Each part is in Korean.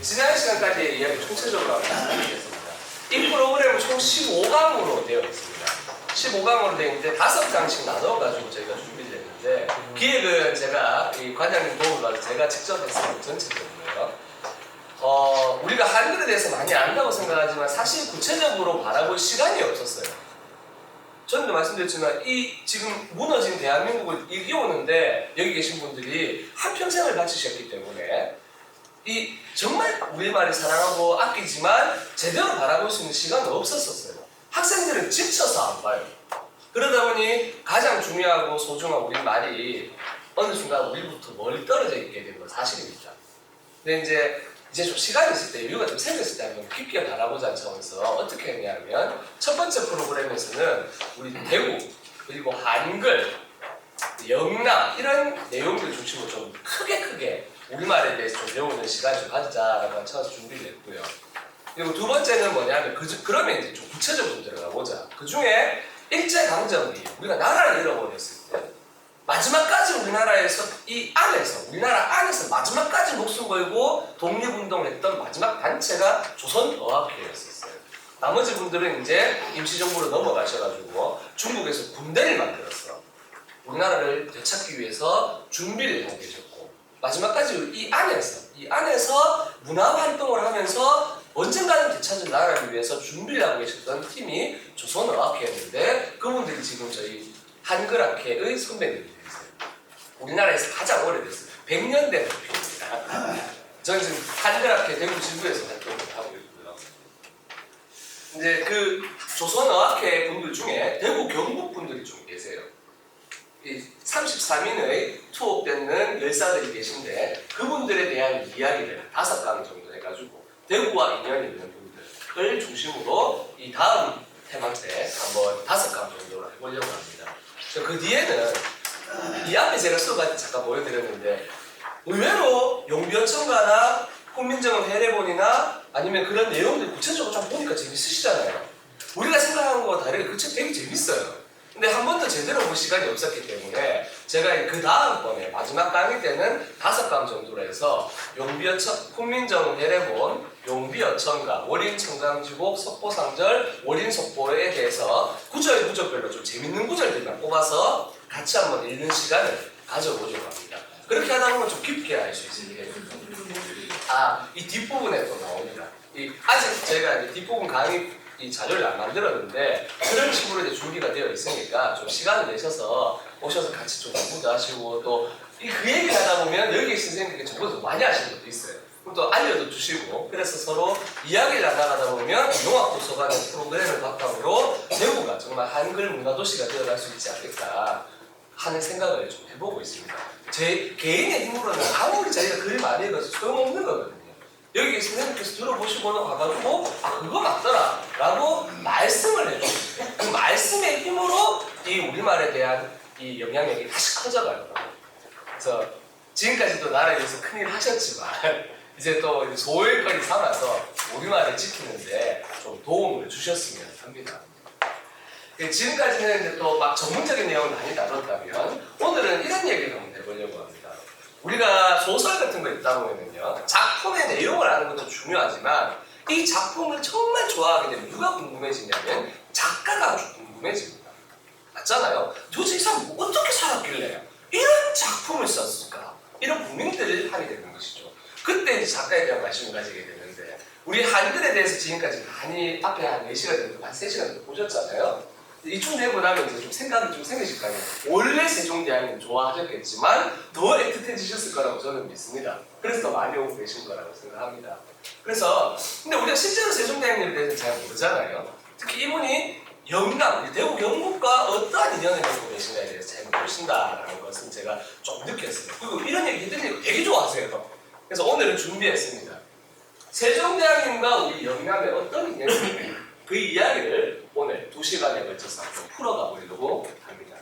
지난 시간까지의 이야기 총체적으로 말씀드리겠습니다. 이 프로그램은 총 15강으로 되어 있습니다. 15강으로 되어 있는데 5강씩 나눠가지고 저희가 준비를 했는데 기획은 제가 이 관장님 도움을 받아서 제가 직접 했습니다. 전체적으로요. 우리가 한글에 대해서 많이 안다고 생각하지만 사실 구체적으로 바라볼 시간이 없었어요. 저는 말씀드렸지만 이 지금 무너진 대한민국을 이겨오는데 여기 계신 분들이 한평생을 바치셨기 때문에 이 정말 우리말을 사랑하고 아끼지만 제대로 바라볼 수 있는 시간은 없었어요. 학생들은 지쳐서 안 봐요. 그러다 보니 가장 중요하고 소중한 우리말이 어느 순간 우리부터 멀리 떨어져 있게 되는 건 사실입니다. 근데 이제 좀 시간이 있을 때, 여유가 좀 생겼을 때 한번 깊게 바라보자는 차원에서 어떻게 했냐면 첫 번째 프로그램에서는 우리 대구, 그리고 한글, 영남 이런 내용들 중심으로 좀 크게 우리말에 대해서 좀 배우는 시간을 좀 가지자라고 한 차원에서 준비를 했고요. 그리고 두 번째는 뭐냐면 그러면 이제 좀 구체적으로 좀 들어가 보자. 그 중에 일제강점기, 우리가 나라를 잃어버렸을 때 마지막까지 우리나라에서 우리나라 안에서 마지막까지 목숨 걸고 독립운동을 했던 마지막 단체가 조선어학회였었어요. 나머지 분들은 이제 임시정부로 넘어가셔가지고 중국에서 군대를 만들었어. 우리나라를 되찾기 위해서 준비를 하고 계셨고 마지막까지 이 안에서 문화활동을 하면서 언젠가는 되찾을 나라를 위해서 준비를 하고 계셨던 팀이 조선어학회였는데 그분들이 지금 저희 한글학회의 선배님들이세요. 우리나라에서 가장 오래됐어요. 100년 된 학회입니다. 저는 지금 한글학회 대구 지부에서 활동을 하고 있고요. 이제 그 조선어학회 분들 중에 대구 경북 분들이 좀 계세요. 이 33인의 투옥되는 열사들이 계신데 그분들에 대한 이야기를 5강 정도 해가지고 대구와 인연이 있는 분들을 중심으로 이 다음 테마 때 한번 5강 정도로 해보려고 합니다. 그 뒤에는 이 앞에 제가 수업까지 잠깐 보여드렸는데 의외로 용비어천가나 훈민정음 해례본이나 아니면 그런 내용들 구체적으로 좀 보니까 재밌으시잖아요. 우리가 생각하는 거와 다르게 그 책 되게 재밌어요. 근데 한 번도 제대로 볼 시간이 없었기 때문에 제가 그 다음번에 마지막 강의 때는 5강 정도로 해서 훈민정음 해례본, 용비어천가, 월인청강지곡, 석보상절, 월인속보에 대해서 구절별로 좀 재밌는 구절들만 뽑아서 같이 한번 읽는 시간을 가져보려고 합니다. 그렇게 하다 보면 좀 깊게 알 수 있으니까 이 뒷부분에 또 나옵니다. 아직 제가 이 뒷부분 강의 이 자료를 안 만들었는데 그런 식으로 이제 준비가 되어 있으니까 좀 시간을 내셔서 오셔서 같이 좀 공부도 하시고 또 그 얘기를 하다 보면 여기 계신 선생님들이 저보다 더 많이 하시는 것도 있어요. 그럼 또 알려도 주시고 그래서 서로 이야기를 나눠가다 보면 용학도서관의 프로그램을 바탕으로 대구가 정말 한글 문화도시가 되어갈 수 있지 않을까 하는 생각을 좀 해보고 있습니다. 제 개인의 힘으로는 아무리 자기가 글을 많이 읽어서 소용없는 거거든요. 여기 계신 선생님께서 들어보시고는 와가지고 그거 맞더라 라고 말씀을 해주세요. 그 말씀의 힘으로 이 우리말에 대한 이 영향력이 다시 커져가요. 그래서 지금까지도 나라에 대해서 큰일 하셨지만 이제 또 소일거리 삼아서 우리말을 지키는데 좀 도움을 주셨으면 합니다. 지금까지는 이제 또 막 전문적인 내용을 많이 다뤘다면 오늘은 이런 얘기를 한번 해보려고 합니다. 우리가 소설 같은 거 읽다 보면요 작품의 내용을 아는 것도 중요하지만 이 작품을 정말 좋아하게 되면 누가 궁금해지냐면 작가가 아주 궁금해집니다. 맞잖아요? 도대체 이 사람 어떻게 살았길래 이런 작품을 썼을까? 이런 고민들을 하게 되는 것이죠. 그때 이제 작가에 대한 관심을 가지게 되는데 우리 한글에 대해서 지금까지 많이 앞에 한 4시간 정도, 한 3시간 정도 보셨잖아요. 이쯤 되고 나면 이제 좀 생각이 좀 생기실 거 아니에요. 원래 세종대왕님 좋아하셨겠지만 더 애틋해지셨을 거라고 저는 믿습니다. 그래서 더 많이 오고 계신 거라고 생각합니다. 그래서 근데 우리가 실제로 세종대왕님에 대해서 잘 모르잖아요. 특히 이분이 영남, 대구 경북과 어떠한 인연을 갖고 계신가에 대해서 잘 모르신다라는 것은 제가 좀 느꼈어요. 그리고 이런 얘기 해드리는 거 되게 좋아하세요. 그래서 오늘은 준비했습니다. 세종대왕님과 우리 영남의 어떤 인연이 있는지 그 이야기를 오늘 2시간에 걸쳐서 한번 풀어가 보려고 합니다.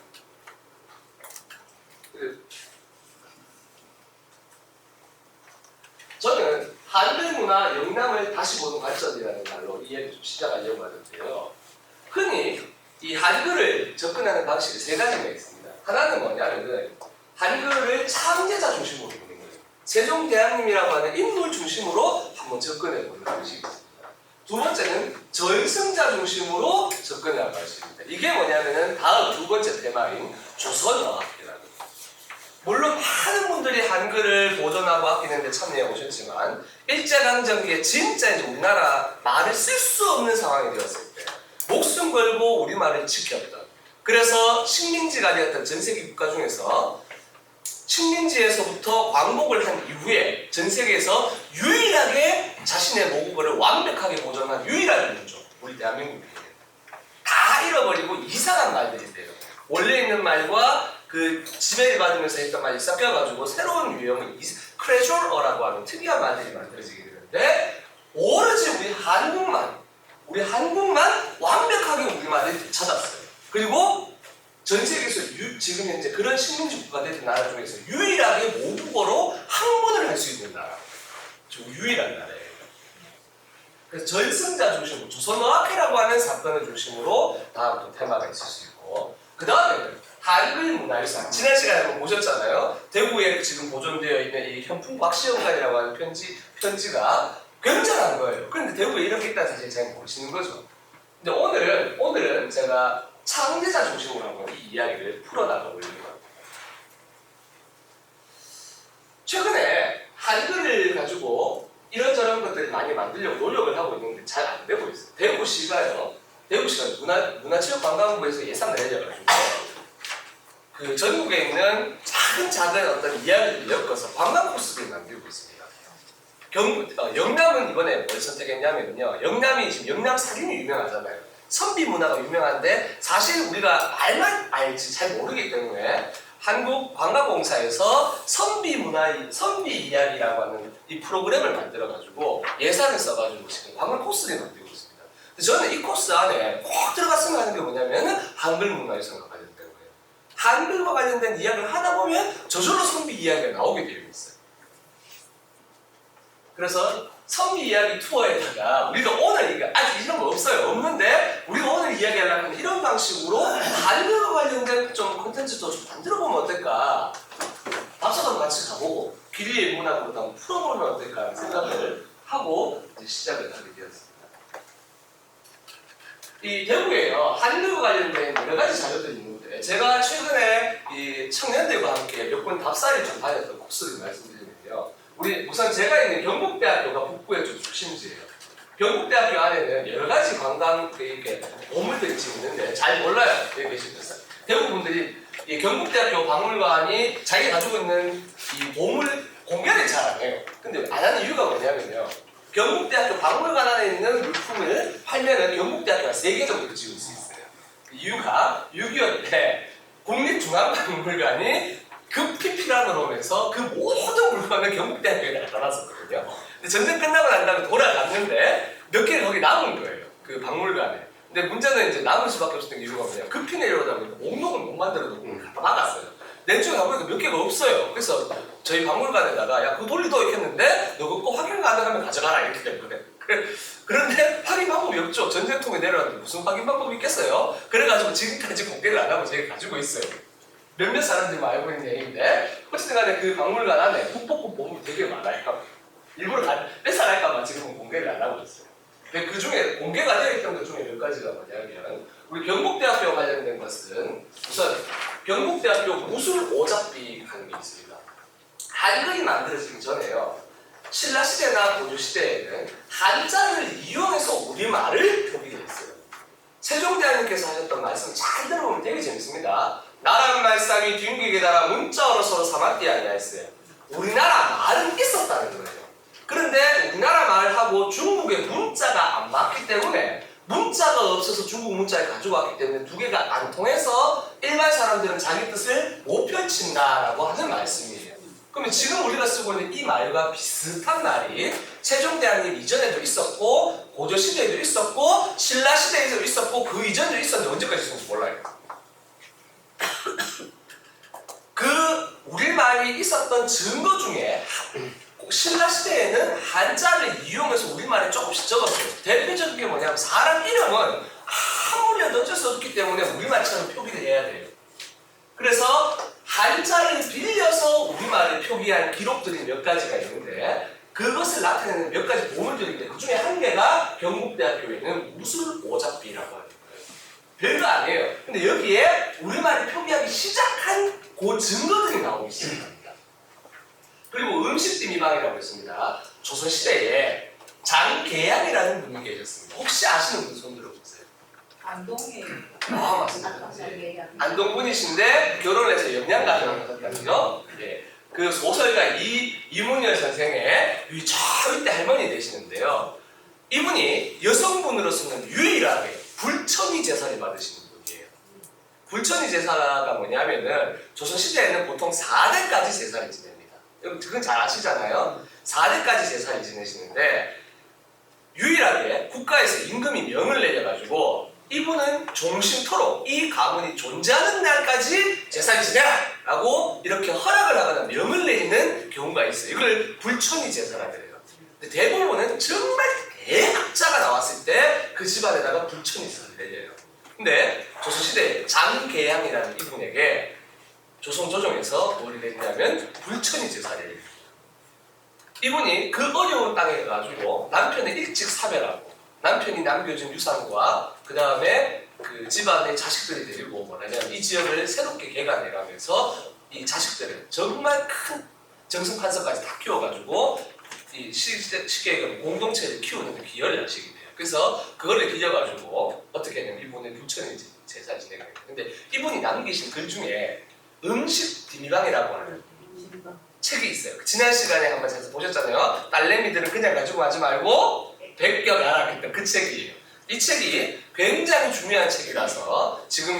저는 한글 문화 영남을 다시 보는 관점이라는 말로 이 얘기 좀 시작하려고 하는데요. 흔히 이 한글을 접근하는 방식이 3가지가 있습니다. 하나는 뭐냐면은 한글을 창제자 중심으로 보는 거예요. 세종대왕님이라고 하는 인물 중심으로 한번 접근해 보는 방식이겠습니다. 두 번째는 전승자 중심으로 접근해 방식입니다. 이게 뭐냐면은 다음 두 번째 테마인 조선어학이라는 거예요. 물론 많은 분들이 한글을 보존하고 아끼는 데 참여해 오셨지만 일제강점기에 진짜 이제 우리나라 말을 쓸 수 없는 상황이 되었을 때 목숨 걸고 우리말을 지켰던, 그래서 식민지가 되었던 전 세계 국가 중에서 식민지에서부터 광복을 한 이후에 전 세계에서 유일하게 자신의 모국어를 완벽하게 보존한 유일한 민족, 우리 대한민국이에요. 다 잃어버리고 이상한 말들이 돼요. 원래 있는 말과 그 지배를 받으면서 했던 말이 섞여가지고 새로운 유형의 크레졸어라고 하는 특이한 말들이 만들어지게 되는데, 오로지 우리 한국만 완벽하게 우리말을 찾았어요. 그리고 전 세계에서 지금 현재 그런 식민지 국가가 됐던 나라 중에서 유일하게 모국어로 학문을 할 수 있는 나라, 유일한 나라예요. 그래서 전승자 중심으로 조선어학회라고 하는 사건을 중심으로 다음 또 테마가 있을 수 있고, 그 다음에는 한글 문화유산. 지난 시간에 한번 보셨잖아요. 대구에 지금 보존되어 있는 이 현풍 박시영관이라고 하는 편지가 굉장한 거예요. 그런데 대구에 이런 게 있다는 사실 잘 모르시는 거죠. 근데 오늘은 제가 창제자 중심으로 한번 이 이야기를 풀어나가 보려고 합니다. 최근에 한글을 가지고 이런저런 것들을 많이 만들려고 노력을 하고 있는데 잘 안 되고 있어요. 대구시가 문화체육관광부에서 예산을 내려가지고 그 전국에 있는 작은 어떤 이야기를 엮어서 관광 코스를 만들고 있습니다. 영남은 이번에 뭘 선택했냐면요. 영남이 지금 영남 사진이 유명하잖아요. 선비 문화가 유명한데 사실 우리가 말만 알지 잘 모르기 때문에 한국관광공사에서 선비 이야기라고 하는 이 프로그램을 만들어가지고 예산을 써가지고 지금 관광 코스를 만들고 있습니다. 저는 이 코스 안에 꼭 들어갔으면 하는 게 뭐냐면 한글 문화유산과 관련된 거예요. 한글과 관련된 이야기를 하다 보면 저절로 선비 이야기가 나오게 되어 있어요. 그래서 선비 이야기 투어에다가 우리가 오늘 아직 이런 거 없는데 우리가 오늘 이야기하려면 이런 방식으로 한글과 관련된 좀 콘텐츠도 좀 만들어보면 어떨까? 밥사도 같이 가보고 비리의 문학으로 한번 풀어보면 어떨까 하는 생각을 하고 이제 시작을 하게 되었습니다. 이 대구에요, 한글과 관련된 여러 가지 자료들이 있는데 제가 최근에 이 청년들과 함께 몇 번 답사를 좀 다녔던 코스를 말씀드리는데요. 우선 제가 있는 경북대학교가 북부의 좀 중심지예요. 경북대학교 안에는 여러 가지 관광 보물들이 지금 있는데 잘 몰라요. 여기 계시면서 대부분 분들이 이 경북대학교 박물관이 자기가 가지고 있는 이 보물 공개를 잘 안 해요. 근데 안 하는 이유가 뭐냐면요. 경북대학교 박물관 안에 있는 물품을 팔면은 경북대학교가 3개 정도 지을 수 있어요. 이유가 6.25 때 국립중앙박물관이 급히 필요로 오면서 그 모든 물건을 경북대학교에 갖다 놨었거든요. 근데 전쟁 끝나고 난 다음에 돌아갔는데 몇 개가 거기 남은 거예요. 그 박물관에. 근데 문제는 이제 남을 수밖에 없었던 이유가 뭐냐. 급히 내려오다 보니까 목록을 못 만들어놓고 갖다 막았어요. 내중에 가보니까 몇 개가 없어요. 그래서 저희 박물관에다가 야, 그거 돌리도 했는데 너 그거 확인 가능하면 가져가라 이렇게 된 거예요. 그런데 확인 방법이 없죠. 전쟁통에 내려왔는데 무슨 확인 방법이 있겠어요? 그래가지고 지금까지 공개를 안 하고 제가 가지고 있어요. 몇몇 사람들만 알고 있는 얘기인데 어쨌든 간에 그 박물관 안에 국보급 보물이 되게 많아요. 일부러 뺏어갈까봐 지금은 공개를 안 하고 있어요. 근데 그 중에 공개가 되어 있던 것 중에 몇 가지가 뭐냐면 우리 경북대학교 관련된 것은 우선 경북대학교 무술 오작비 하는 게 있습니다. 한글이 만들어지기 전에요. 신라시대나 고조시대에는 한자를 이용해서 우리말을 표기를 했어요. 세종대왕님께서 하셨던 말씀 잘 들어보면 되게 재밌습니다. 나란 말씀이 뒷기에 달아 문자어로 서로 삼았디 아니야 했어요. 우리나라 말은 있었다는 거예요. 그런데 우리나라 말하고 중국의 문자가 안 맞기 때문에 문자가 없어서 중국 문자를 가지고 왔기 때문에 두 개가 안 통해서 일반 사람들은 자기 뜻을 못 펼친다라고 하는 말씀이에요. 그러면 지금 우리가 쓰고 있는 이 말과 비슷한 말이 세종대왕님 이전에도 있었고 고조시대에도 있었고 신라시대에도 있었고 그 이전에도 있었는데 언제까지 있었는지 몰라요. 그 우리말이 있었던 증거 중에 신라시대에는 한자를 이용해서 우리말에 조금씩 적었어요. 대표적인 게 뭐냐면 사람 이름은 아무리 어쩔 수 없기 때문에 우리말처럼 표기를 해야 돼요. 그래서 한자를 빌려서 그래서 우리말을 표기한 기록들이 몇 가지가 있는데 그것을 나타내는 몇 가지 보물들이 있는데 그 중에 한 개가 경북대학교에 있는 무술오잡비라고 하는 거예요. 별거 아니에요. 근데 여기에 우리말을 표기하기 시작한 그 증거들이 나오기 시작합니다. 그리고 음식띠미방이라고 했습니다. 조선시대에 장계양이라는 분이 계셨습니다. 혹시 아시는 분 손 들어보세요. 안동에 아, 맞습니다. 네. 안동분이신데 결혼해서 영양가정을 하셨거든요. 네. 그 소설가 이문열 선생의 저희 때 할머니 되시는데요. 이분이 여성분으로서는 유일하게 불천이 제사를 받으시는 분이에요. 불천이 제사가 뭐냐면은 조선시대에는 보통 4대까지 제사를 지냅니다. 여러분 그건 잘 아시잖아요. 4대까지 제사를 지내시는데 유일하게 국가에서 임금이 명을 내려가지고 이분은 종신토록 이 가문이 존재하는 날까지 제사를 지내라! 라고 이렇게 허락을 하거나 명을 내리는 경우가 있어요. 이걸 불천이 제사라 그래요. 근데 대부분은 정말 대학자가 나왔을 때 그 집안에다가 불천이 제사를 내려요. 근데 조선시대에 장계양이라는 이분에게 조선조정에서 뭘 내리냐면 불천이 제사를 내려요. 이분이 그 어려운 땅에 가가지고 남편을 일찍 사별하고 남편이 남겨준 유산과 그 다음에 그 집안의 자식들이 데리고 뭐냐면 이 지역을 새롭게 개간해가면서 이 자식들을 정말 큰 정승판서까지 다 키워가지고 이 쉽게 공동체를 키우는 데 기여를 하시게 돼요. 그래서 그거를 빌려가지고 어떻게 하냐면 이분의 불천의 제사를 진행해요. 근데 이분이 남기신 글 중에 음식 비밀방이라고 하는 책이 있어요. 지난 시간에 한번 제가 보셨잖아요. 딸내미들은 그냥 가지고 가지 말고 베껴가라 했던 그 책이에요. 이 책이 굉장히 중요한 책이라서 지금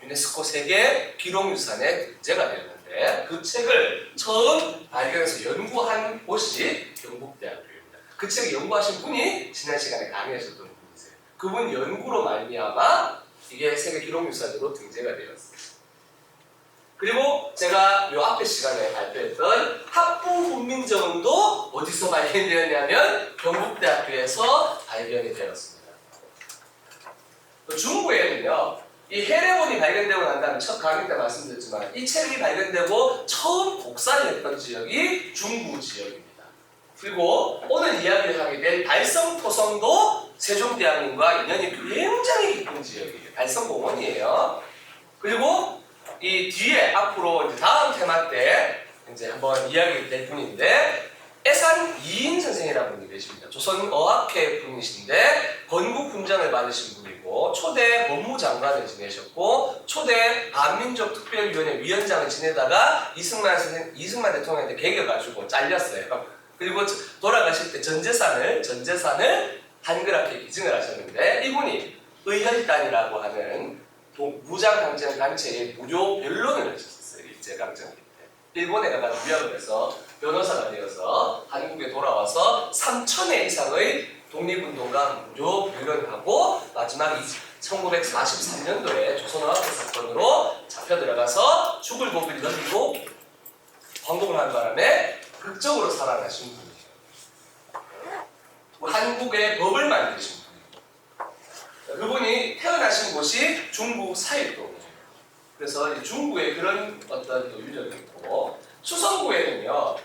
유네스코 세계 기록유산에 등재가 되었는데 그 책을 처음 발견해서 연구한 곳이 경북대학교입니다. 그 책을 연구하신 분이 지난 시간에 강의하셨던 분이세요. 그분 연구로 말미암아 이게 세계 기록유산으로 등재가 되었어요. 그리고 제가 요 앞에 시간에 발표했던 합부훈민정음도 어디서 발견되었냐면 경북대학교에서 발견이 되었습니다. 중부에는요, 이 해례본이 발견되고 난 다음에 첫 강의 때 말씀드렸지만 이 책이 발견되고 처음 복사를 했던 지역이 중부 지역입니다. 그리고 오늘 이야기를 하게 될 달성토성도 세종대왕님과 인연이 굉장히 깊은 지역이에요. 달성공원이에요. 그리고 이 뒤에 앞으로 이제 다음 테마 때 이제 한번 이야기 될 분인데 애산 이인 선생이라는 분이 계십니다. 조선어학회 분이신데 건국훈장을 받으신 분이고 초대 법무장관을 지내셨고 초대 반민족특별위원회 위원장을 지내다가 이승만 대통령한테 개겨가지고 잘렸어요. 그리고 돌아가실 때 전 재산을 한글학회에 기증을 하셨는데 이분이 의혈단이라고 하는 무장항쟁 단체의 무료 변론을 하셨어요. 일제강점기 때. 일본에 가가지고 유학을 해서 변호사가 되어서 한국에 돌아와서 3,000회 이상의 독립운동가 무료 변론을 하고 마지막 1943년도에 조선어학회 사건으로 잡혀 들어가서 죽을 고비를 넘기고 광복을 한 바람에 극적으로 살아나신 분이에요. 한국의 법을 만드신 분. 그분이 태어나신 곳이 중국 사일동이에요. 그래서 이 중국에 그런 어떤 또 유적이 있고 수성구에는요.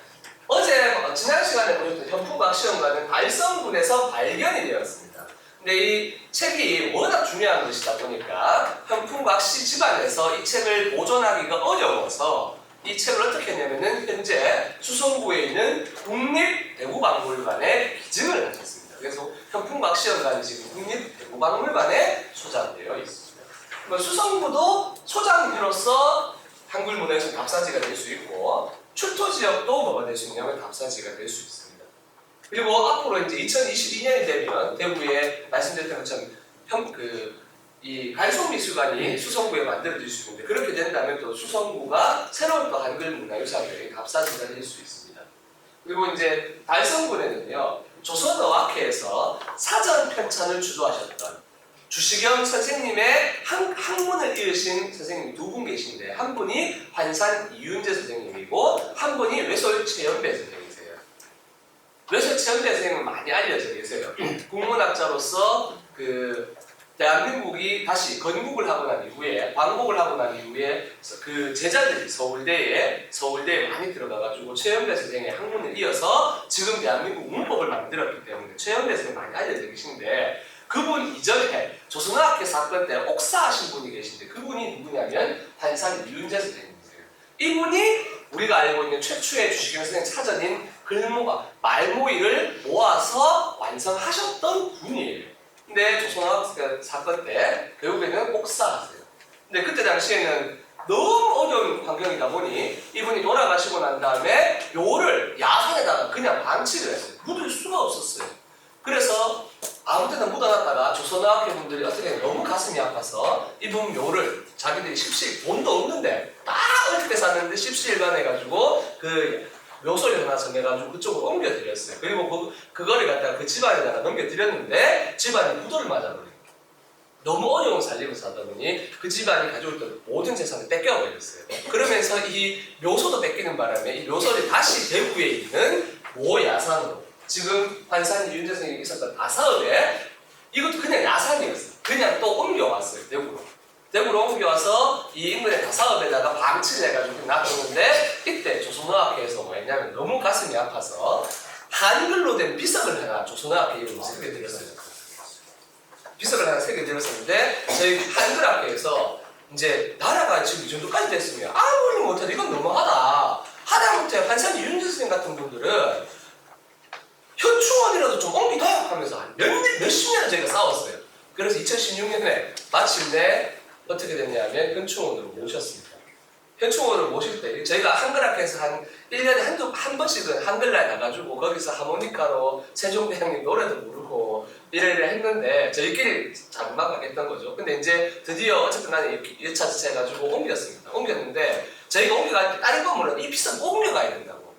어제 지난 시간에 보셨던 현풍각 시험관은 달성군에서 발견이 되었습니다. 근데 이 책이 워낙 중요한 것이다 보니까 현풍각 씨 집안에서 이 책을 보존하기가 어려워서 이 책을 어떻게 했냐면은 현재 수성구에 있는 국립대구박물관에 기증을 하셨습니다. 그래서 현풍각 시험관이 지금 국립대구박물관에 소장되어 있습니다. 수성구도 소장지로서 한글 문화에서 답사지가 될 수 있고 출토 지역도 뭐가 될 수 있냐면 답사지가 될 수 있습니다. 그리고 앞으로 이제 2022년이 되면 대구에 말씀드렸던 것처럼 이 갈송미술관이 수성구에 만들어질 수 있는데 그렇게 된다면 또 수성구가 새로운 또 한글 문화유산의 답사지가 될 수 있습니다. 그리고 이제 달성군에는요. 조선어학회에서 사전 편찬을 주도하셨던 주시경 선생님의 학문을 이으신 선생님이 두 분 계신데 한 분이 환산 이윤재 선생님이고 한 분이 외솔 최연배 선생님이세요. 외솔 최연배 선생님은 많이 알려져 계세요. 국문학자로서 대한민국이 다시 건국을 하고 난 이후에 광복을 하고 난 이후에 그 제자들이 서울대에 많이 들어가가지고 최영대 선생의 학문을 이어서 지금 대한민국 문법을 만들었기 때문에 최영대 선생이 많이 알려져 계신데 그분 이전에 조선어학회 사건 때 옥사하신 분이 계신데 그분이 누구냐면 한산 이윤재 선생님이세요. 이분이 우리가 알고 있는 최초의 주식영 선생 사전인 글모가 말모의를 모아서 완성하셨던 분이에요. 근데 조선어학회 사건 때 결국에는 옥사하세요. 근데 그때 당시에는 너무 어려운 환경이다 보니 이분이 돌아가시고 난 다음에 묘를 야산에다가 그냥 방치를 했어요. 묻을 수가 없었어요. 그래서 아무 데나 묻어놨다가 조선어학회 분들이 어떻게 너무 가슴이 아파서 이분 묘를 자기들이 십시일 돈도 없는데 딱 어떻게 샀는데 십시일반 해가지고 그 묘소리 하나 정해가지고 그쪽으로 옮겨드렸어요. 그리고 그거를 갖다가 그 집안에다가 넘겨드렸는데 집안이 부도를 맞아버려요. 너무 어려운 살림을 살다 보니 그 집안이 가지고 있던 모든 재산을 뺏겨버렸어요. 그러면서 이 묘소도 뺏기는 바람에 이 묘소를 다시 대구에 있는 모야산으로 지금 한산 이윤재 선생님이 있었던 다사업에 이것도 그냥 야산이었어요. 그냥 또 옮겨왔어요. 대구로 옮겨와서 이 인근의 다사업에다가 방치를 해가지고 놔뒀는데 이때 조선어학회에서 뭐했냐면 너무 가슴이 아파서 한글로 된 비석을 하나 조선어학회 이름으로 새겨드렸어요. 비석을 하나 새겨드렸었는데 저희 한글학회에서 이제 나라가 지금 이 정도까지 됐으면 아무리 못해도 이건 너무하다. 하다못해 한산 이윤재 선생님 같은 분들은 현충원이라도 좀 옮기다 하면서 한 몇십 년을 저희가 싸웠어요. 그래서 2016년에 마침내 어떻게 됐냐면 현충원으로 모셨습니다. 현충원을 모실 때 저희가 한글학회에서 한 1년에 한 번씩은 한글날 가가지고 거기서 하모니카로 세종대왕님 노래도 부르고 이래 했는데 저희끼리 장막하겠던 거죠. 근데 이제 드디어 어쨌든 간에 2차 지차 해가지고 옮겼습니다. 옮겼는데 저희가 옮겨갈 때 다른 건 몰라도 이 비석 꼭 옮겨가야 된다고.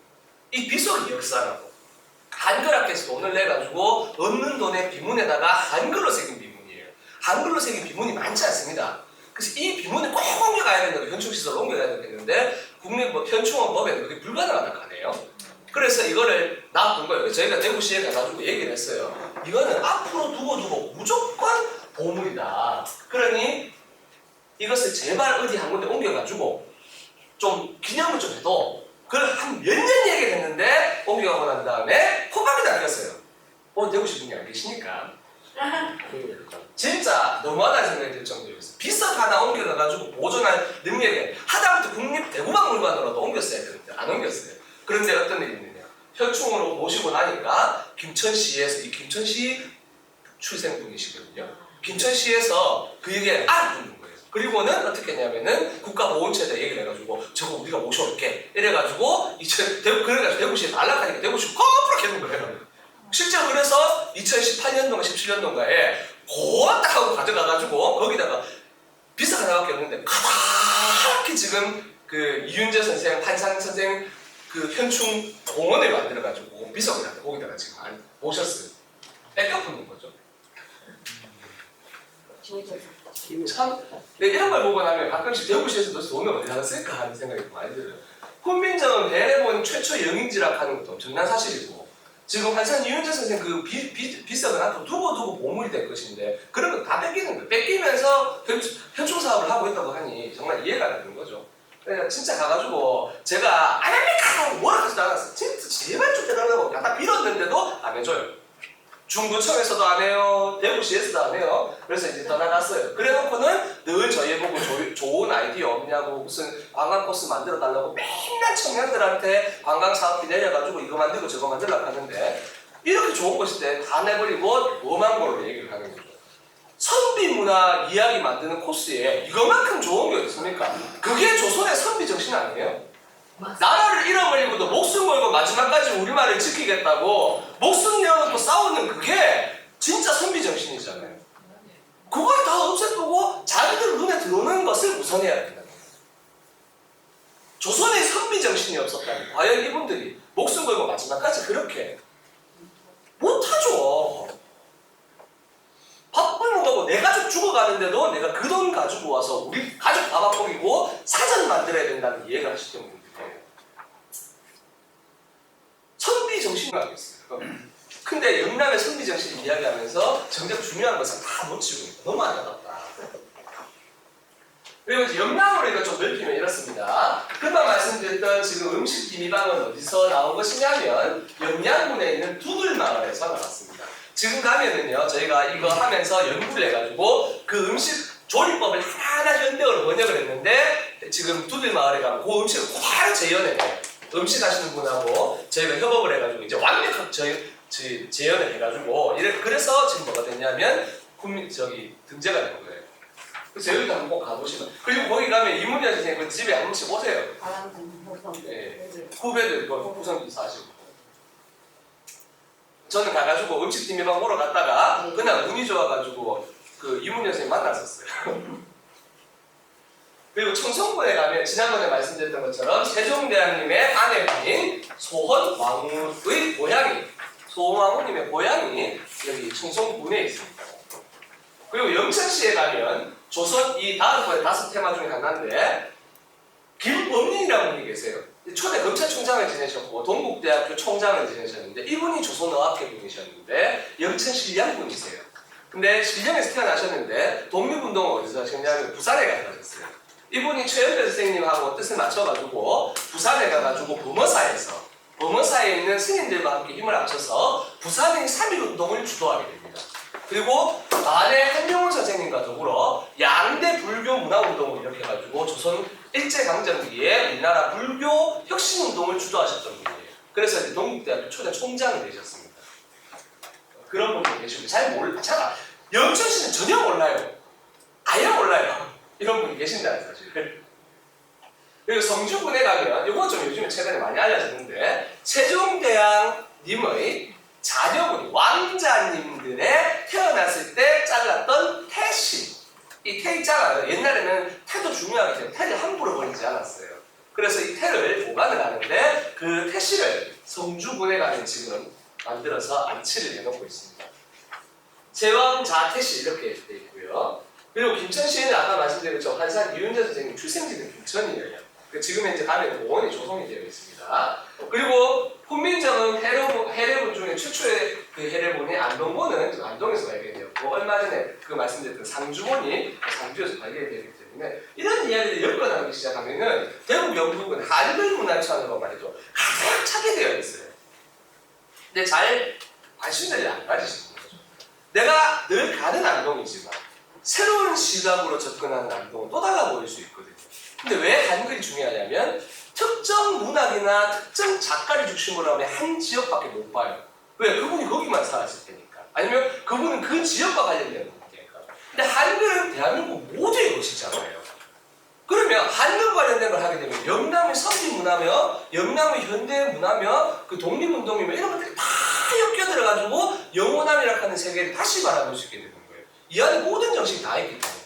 이 비석이 역사라고. 한글학회에서 돈을 내가지고 얻는 돈의 비문에다가 한글로 새긴 비문이에요. 한글로 새긴 비문이 많지 않습니다. 그래서 이 비문을 꼭 옮겨가야 된다고 현충시설로 옮겨가야 되겠는데 현충원법에는 그게 불가능하다고 하네요. 그래서 이거를 놔둔 거예요. 저희가 대구시에 가가지고 얘기를 했어요. 이거는 앞으로 두고 무조건 보물이다. 그러니 이것을 제발 어디 한 군데 옮겨가지고 좀 기념을 좀 해도 그걸 한 몇 년 얘기를 했는데 옮겨가고 난 다음에 호박이 낚였어요. 오늘 대구시 분이 안 계시니까 진짜 너무하다는 생각이 들 정도였어요. 비석 하나 옮겨가가지고 보존할 능력이 하다못해 국립대구박물관으로도 옮겼어야 되는데 안 옮겼어요. 그런데 어떤 일이 있느냐. 현충원으로 모시고 나니까 김천시에서 이 김천시 출생분이시거든요. 김천시에서 그 얘기를 알아듣는 거예요. 그리고는 어떻게 했냐면은 국가보훈처에다 얘기를 해가지고 저거 우리가 모셔올게 이래가지고 그래가지고 대구시에 날라가니까 대구시 거꾸로 개는 거예요. 실제로 그래서 2018년도인가 17년도인가에 고딱 하고 가져가가지고 거기다가 비석 하나밖에 없는데 가득히 지금 그 이윤재 선생, 한산 선생 그 현충 공원을 만들어가지고 비석을 거기다가 지금 모셨어요. 뺏겨붙는 거죠. 참 이런 걸 보고 나면 가끔씩 대구시에서 도대체 돈을 어디다 쓸까 하는 생각이 많이 들어요. 훈민정음 대례본 최초 영인지락 하는 것도 엄청난 사실이고 지금 한산 이윤재 선생 그 비석은 앞으로 두고 보물이 될 것인데 그런 거 다 뺏기는 거예요. 뺏기면서 현충 사업을 하고 있다고 하니 정말 이해가 안 되는 거죠. 그러니까 진짜 가가지고 제가 안 합니까? 뭐라 하지도 않았어요. 진짜 제발 좀 해달라고 갖다 빌었는데도 안 해줘요. 중구청에서도 안 해요. 대구시에서도 안 해요. 그래서 이제 떠나갔어요. 그래놓고는 늘 저희 보고 좋은 아이디어 없냐고 무슨 관광 코스 만들어 달라고 맨날 청년들한테 관광 사업비 내려가지고 이거 만들고 저거 만들라고 하는데 이렇게 좋은 것일 때 다 내버리고 엄한 걸로 얘기를 하는 거죠. 선비문화 이야기 만드는 코스에 이거만큼 좋은 게 있습니까? 그게 조선의 선비 정신 아니에요? 나라를 잃어버리고도 목숨 걸고 마지막까지 우리말을 지키겠다고 목숨 내어놓고 싸우는 그게 진짜 선비 정신이잖아요. 그걸 다 없애두고 자기들 눈에 들어오는 것을 우선해야 된다. 조선의 선비 정신이 없었다면 과연 이분들이 목숨 걸고 마지막까지 그렇게 못하죠. 밥 굶어가고 내 가족 죽어가는데도 내가 그 돈 가지고 와서 우리 가족 다 바꾸고 사전 만들어야 된다는 이해가 하시는 분들 선비 정신이 아니겠어요. 근데 영남의 선비정신을 이야기하면서 정작 중요한 것은 다 놓치고 있다. 너무 안타깝다. 그리고 이제 영남으로 이거 좀 넓히면 이렇습니다. 금방 말씀드렸던 지금 음식 비밀방은 어디서 나온 것이냐면 영양군에 있는 두들마을에서 나왔습니다. 지금 가면은요 저희가 이거 하면서 연구를 해가지고 그 음식 조리법을 하나하나 현대어로 번역을 했는데 지금 두들마을에 가면 그 음식을 바로 재현해요. 음식 하시는 분하고 저희가 협업을 해가지고 이제 완벽하게 재현을 해가지고 그래서 지금 뭐가 됐냐면 등재가 된 거예요. 그래서 여기도 한번 꼭 가보시면. 그리고 거기 가면 이문야 선생님 그 집에 한 번씩 오세요. 네. 후배들 그 후성기 사시고. 저는 가가지고 음식 비밀방 보러 갔다가 그날 운이 좋아가지고 그 이문야 선생님 만났었어요. 그리고 청송군에 가면 지난번에 말씀드렸던 것처럼 세종대왕님의 아내분인 소헌왕후의 고향이 소헌왕후님의 고향이 여기 청송군에 있습니다. 그리고 영천시에 가면 조선 이 다섯 번의 5테마 중에 하나인데 김범린이라는 분이 계세요. 초대 검찰총장을 지내셨고 동국대학교 총장을 지내셨는데 이분이 조선어학회 분이셨는데 영천신량 분이세요. 근데 신량에서 태어나셨는데 독립운동을 어디서 하셨냐면 부산에 가서 하셨어요. 이분이 최연배 선생님하고 뜻을 맞춰가지고 부산에 가가지고 범어사에 있는 스님들과 함께 힘을 합쳐서 부산의 3.1운동을 주도하게 됩니다. 그리고 아내 한명훈 선생님과 더불어 양대 불교 문화운동을 일으켜가지고 조선 일제강점기에 우리나라 불교 혁신운동을 주도하셨던 분이에요. 그래서 이제 동국대학교 초대 총장이 되셨습니다. 그런 분이 계시고 영천시는 전혀 몰라요. 아예 몰라요. 이런 분이 계신다는 사실. 그리고 성주군에 가면 이건 좀 요즘에 최근에 많이 알려졌는데 세종대왕님의 자녀분이 왕자님들의 태어났을 때 잘랐던 태씨. 이 태이 잘라요. 옛날에는 태도 중요하기 때문에 태를 함부로 버리지 않았어요. 그래서 이 태를 보관을 하는데 그 태씨를 성주군에 가면 지금 만들어서 안치를 해놓고 있습니다. 제왕자 태씨 이렇게 되어 있고요. 그리고 김천시에는 아까 말씀드린 것처럼 한산 이윤재 선생님 출생지는 김천이에요. 지금 현재 가면 공원이 조성이 되어 있습니다. 그리고 훈민정음 해례본 중에 최초의 그 해례본이 안동본은 안동에서 발견되었고 얼마 전에 그 말씀드렸던 상주본이 상주에서 발견되기 때문에 이런 이야기를 엮어나가기 시작하면은 대북 영국은 한글 문화유산으로 말이죠 가장 차게 되어 있어요. 근데 잘 관심들이 안 가지시는 거죠. 내가 늘 가는 안동이지만 새로운 시각으로 접근하는 안동은 또 달라 보일 수 있거든요. 근데 왜 한글이 중요하냐면 특정 문학이나 특정 작가를 중심으로 하면 한 지역밖에 못 봐요. 왜? 그분이 거기만 살았을 테니까. 아니면 그분은 그 지역과 관련된 분이니까. 근데 한글은 대한민국 모두의 것이잖아요. 그러면 한글 관련된 걸 하게 되면 영남의 선비 문화며 영남의 현대 문화며 그 독립운동이며 이런 것들이 다 엮여들어가지고 영원함이라고 하는 세계를 다시 바라볼 수 있게 되는 거예요. 이 안에 모든 정신이 다 있기 때문에.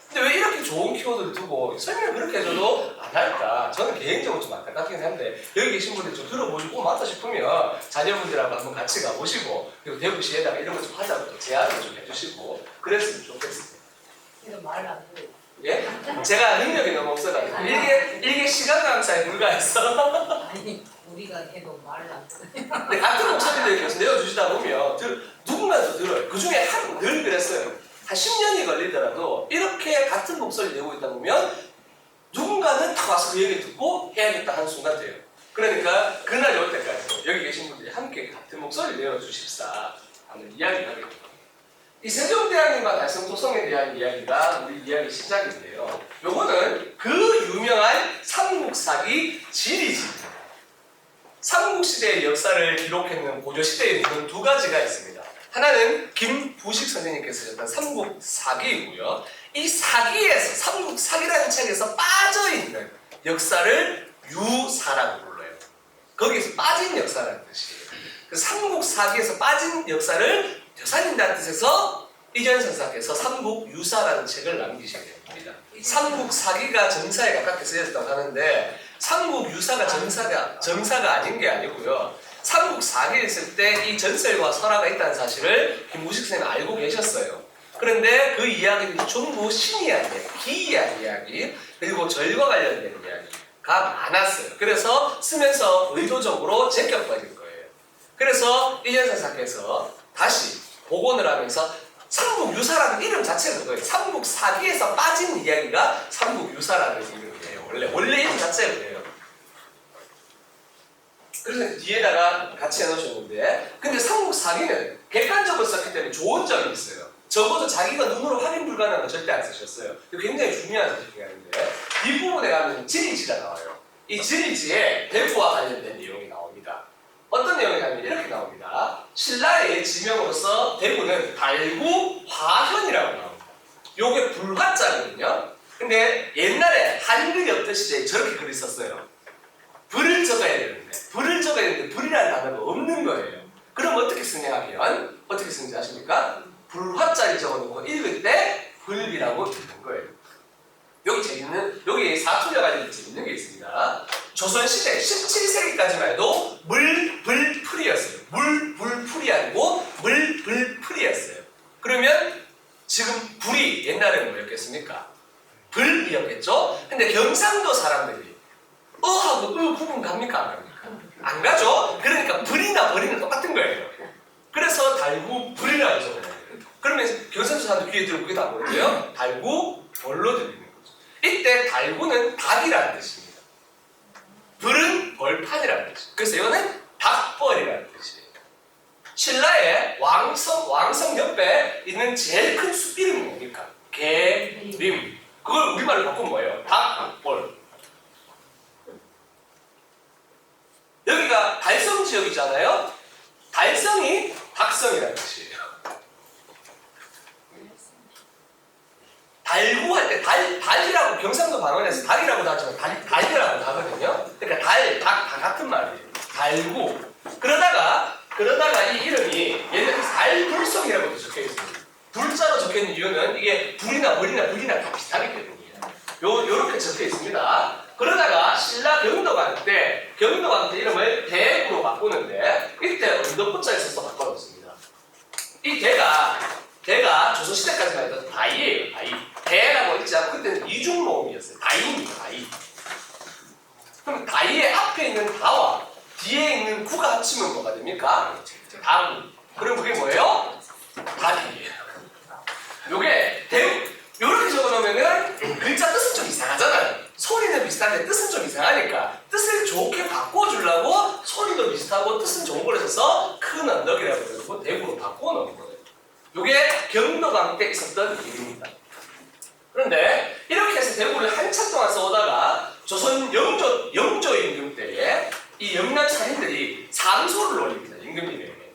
근데 왜 이렇게 좋은 키워드를 두고 설명을 그렇게 해줘도 안 할까? 저는 개인적으로 좀 안타깝긴 한데 여기 계신 분들 좀 들어보시고 맞다 싶으면 자녀분들하고 한번 같이 가보시고 그리고 대구시에다가 이런 거 좀 하자고 또 제안을 좀 해주시고 그랬으면 좋겠습니다. 이거 말 안 돼. 예? 제가 능력이 너무 없어가지고 이게 시간 강사에 불과해서 아니 우리가 해도 말을 안 돼. 근데 같은 목소리를 계속 내어주시다 보면 누군가도 들어요. 그 중에 늘 그랬어요. 한 10년이 걸리더라도 이렇게 같은 목소리를 내고 있다 보면 누군가는 다 와서 그 얘기 듣고 해야겠다 하는 순간 돼요. 그러니까 그날이 올 때까지 여기 계신 분들이 함께 같은 목소리를 내어주십사 하는 이야기를 하게 됩니다. 이 세종대왕님과 달성도성에 대한 이야기가 우리 이야기 시작인데요. 요거는 그 유명한 삼국사기 지리지입니다. 삼국시대의 역사를 기록해놓은 고조시대에 있는 두 가지가 있습니다. 하나는 김부식 선생님께서 쓰셨던 삼국사기이고요. 이 사기에서 삼국사기라는 책에서 빠져있는 역사를 유사라고 불러요. 거기에서 빠진 역사라는 뜻이에요. 그 삼국사기에서 빠진 역사를 되살린다는 뜻에서 이전선사께서 삼국유사라는 책을 남기시게 됩니다. 삼국사기가 정사에 가깝게 쓰였다고 하는데 삼국유사가 정사가 아닌 게 아니고요. 삼국사기를 쓸 때 이 전설과 설화가 있다는 사실을 김무식 선생님이 알고 계셨어요. 그런데 그 이야기들이 전부 신이한 이야기, 기이한 이야기, 그리고 절과 관련된 이야기가 많았어요. 그래서 쓰면서 의도적으로 제껴버린 거예요. 그래서 이현사사께서 다시 복원을 하면서 삼국유사라는 이름 자체가 그거예요. 삼국사기에서 빠진 이야기가 삼국유사라는 이름이에요. 원래 이름 자체가 그래요. 그래서 뒤에다가 같이 해놓으셨는데, 근데 삼국사기는 객관적으로 썼기 때문에 좋은 점이 있어요. 적어도 자기가 눈으로 확인 불가능한 건 절대 안 쓰셨어요. 굉장히 중요한 사실인데, 뒷부분에 가면 지리지가 나와요. 이 지리지에 대구와 관련된 내용이 나옵니다. 어떤 내용이냐면 이렇게 나옵니다. 신라의 지명으로서 대구는 달구 화현이라고 나옵니다. 요게 불화자거든요. 근데 옛날에 한글이 없던 시대에 저렇게 글을 썼어요. 불을 적어야 되는데, 불을 적어야 되는데 불이라는 단어가 없는 거예요. 그럼 어떻게 쓰냐 하면 어떻게 쓰는지 아십니까? 불화자를 적어놓고 읽을 때 불이라고 읽는 거예요. 여기 사투리와 관련된 재밌는 게 있습니다. 조선시대 17세기까지만 해도 물불풀이였어요. 물불풀이 아니고 물불풀이였어요. 그러면 지금 불이 옛날에는 뭐였겠습니까? 불이었겠죠? 근데 경상도 사람들이 하고 구분 갑니까? 안 갑니까? 안 가죠? 그러니까 불이나 벌이는 똑같은 거예요. 그래서 달구 불이라고 적어요. 그러면 경상도 사람들 귀에 들고 그게 다 뭐예요? 달구 벌로 들리는 거죠. 이때 달구는 닭이라는 뜻입니다. 불은 벌판이라는 뜻이에요. 그래서 이거는 닭벌이라는 뜻이에요. 신라의 왕성 옆에 있는 제일 큰 숲 이름이 뭡니까? 계림. 그걸 우리말로 바꾸면 뭐예요? 닭벌. 여기가 달성 지역이잖아요. 달성이 닭성이라는 뜻이에요. 달구할 때 달이라고 경상도 방언에서 달이라고도 하지만 달이라고도 하거든요. 그러니까 닭 다 같은 말이에요. 달구. 그러다가 이 이름이 옛날에 달불성이라고도 적혀 있습니다. 불자로 적혀 있는 이유는 이게 불이나 벌이나 다 비슷하기 때문이에요. 요렇게 적혀 있습니다. 그러다가 신라 경도관 때 이름을 대구로 바꾸는데 이때 언덕붙자에 써서 바꿔놓습니다. 이 대가 조선시대까지만 해도 다이예요. 대라고 있지 않고 그때는 이중모음이었어요. 다이입니다. 다이. 그럼 다이의 앞에 있는 다와 뒤에 있는 구가 합치면 뭐가 됩니까? 다구. 그럼 그게 뭐예요? 다이예요. 요게 대구. 요렇게 적어놓으면은 글자 뜻은 좀 이상하잖아요. 소리는 비슷한데 뜻은 좀 이상하니까 뜻을 좋게 바꿔주려고 소리도 비슷하고 뜻은 좋은 걸 써서 큰 언덕이라고 해가지고 대구로 바꿔놓은 거예요. 요게 경도강 때 있었던 일입니다. 그런데 이렇게 해서 대구를 한참 동안 써오다가 조선 영조 임금 때에 이 영남 살인들이 상소를 올립니다. 임금님에게.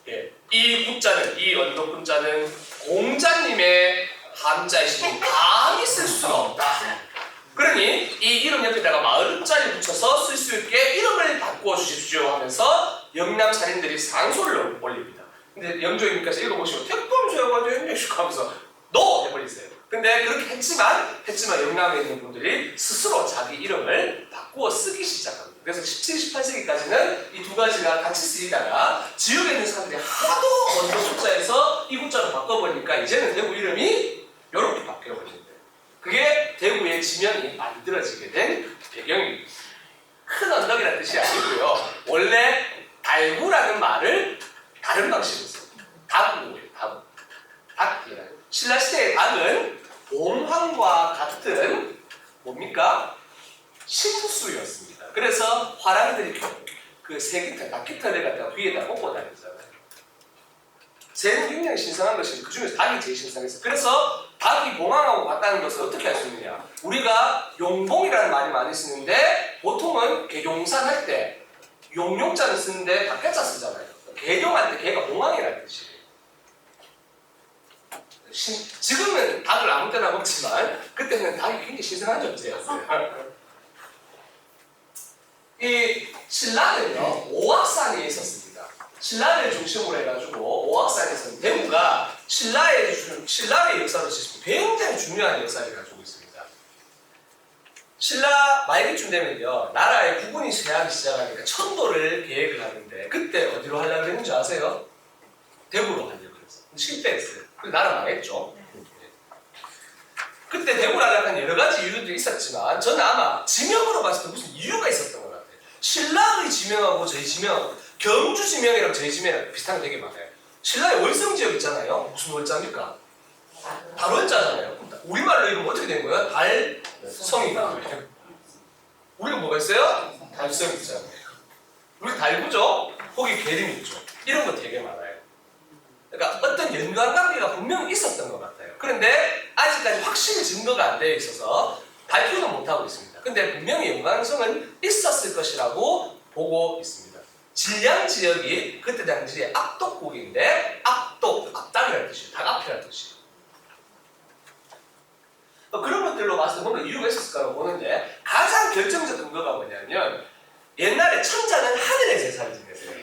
예, 이 언덕 군자는 공자님의 함자이시니 감히 쓸 수가 없다. 그러니 이 이름 옆에다가 마을자를 붙여서 쓸 수 있게 이름을 바꾸어 주십시오 하면서 영남 살인들이 상소를 올립니다. 근데 영조님께서 읽어보시고 택범소여가지고 행정식 하면서 너! 해버리세요. 근데 그렇게 했지만 영남에 있는 분들이 스스로 자기 이름을 바꾸어 쓰기 시작합니다. 그래서 17, 18세기까지는 이 두 가지가 같이 쓰이다가 지역에 있는 사람들이 하도 언덕 숫자에서 이 구자로 바꿔보니까 이제는 대구 이름이 이렇게 바뀌어버립니다. 그게 대구의 지명이 만들어지게 된 배경입니다. 큰 언덕이라는 뜻이 아니고요. 원래 달구라는 말을 다른 방식으로 씁니다. 닭구예요. 닭이라는. 신라시대의 닭은 봉황과 같은 뭡니까? 신수였습니다. 그래서 화랑들이 그 새깃털, 닭깃털을 갖다가 위에다 꽂고 다녔잖아요. 새는 굉장히 신선한 것이 그 중에서 닭이 제일 신선했어요. 그래서 닭이 봉황하고 같다는 것을 어떻게 알 수 있느냐? 우리가 용봉이라는 말이 많이 쓰는데 보통은 개용산할 때 용용자는 쓰는데 닭개자 쓰잖아요. 개용할 때 개가 봉황이라는 뜻이에요. 지금은 닭을 아무 때나 먹지만 그때는 닭이 굉장히 신선한 존재였어요. 이 신라는요, 오악산에 있었습니다. 신라를 중심으로 해가지고 오악산에서는 대구가 신라의 역사로 치면 굉장히 중요한 역사를 가지고 있습니다. 신라 말기쯤 되면요, 나라의 국군이 쇠하기 시작하니까 천도를 계획을 하는데 그때 어디로 하려고 했는지 아세요? 대구로 하려고 했어요. 실패했어요. 그래서 나라 망했죠. 그때 대구를 하려고 한 여러 가지 이유도 있었지만 저는 아마 지명으로 봤을 때 무슨 이유가 있었던 것 같아요. 신라의 지명하고 저희 지명 경주 지명이랑 저희 지명이랑 비슷한 게 되게 많아요. 신라의 월성 지역 있잖아요. 무슨 월자입니까? 달월자잖아요. 우리말로 이러면 어떻게 된 거예요? 달성이다. 우리가 뭐가 있어요? 달성 있잖아요. 우리 달구죠? 거기 계림 있죠. 이런 거 되게 많아요. 그러니까 어떤 연관관계가 분명히 있었던 것 같아요. 그런데 아직까지 확실히 증거가 안 되어 있어서 발표는 못하고 있습니다. 근데 분명히 연관성은 있었을 것이라고 보고 있습니다. 진량 지역이 그때 당시에 압독국인데 압독, 압당이라는 뜻이에요. 닭 앞이라는 뜻이에요. 그런 것들로 봤을 때 뭔가 이유가 있었을까라고 보는데 가장 결정적 근거가 뭐냐면 옛날에 천자는 하늘의 제사를 지냈어요.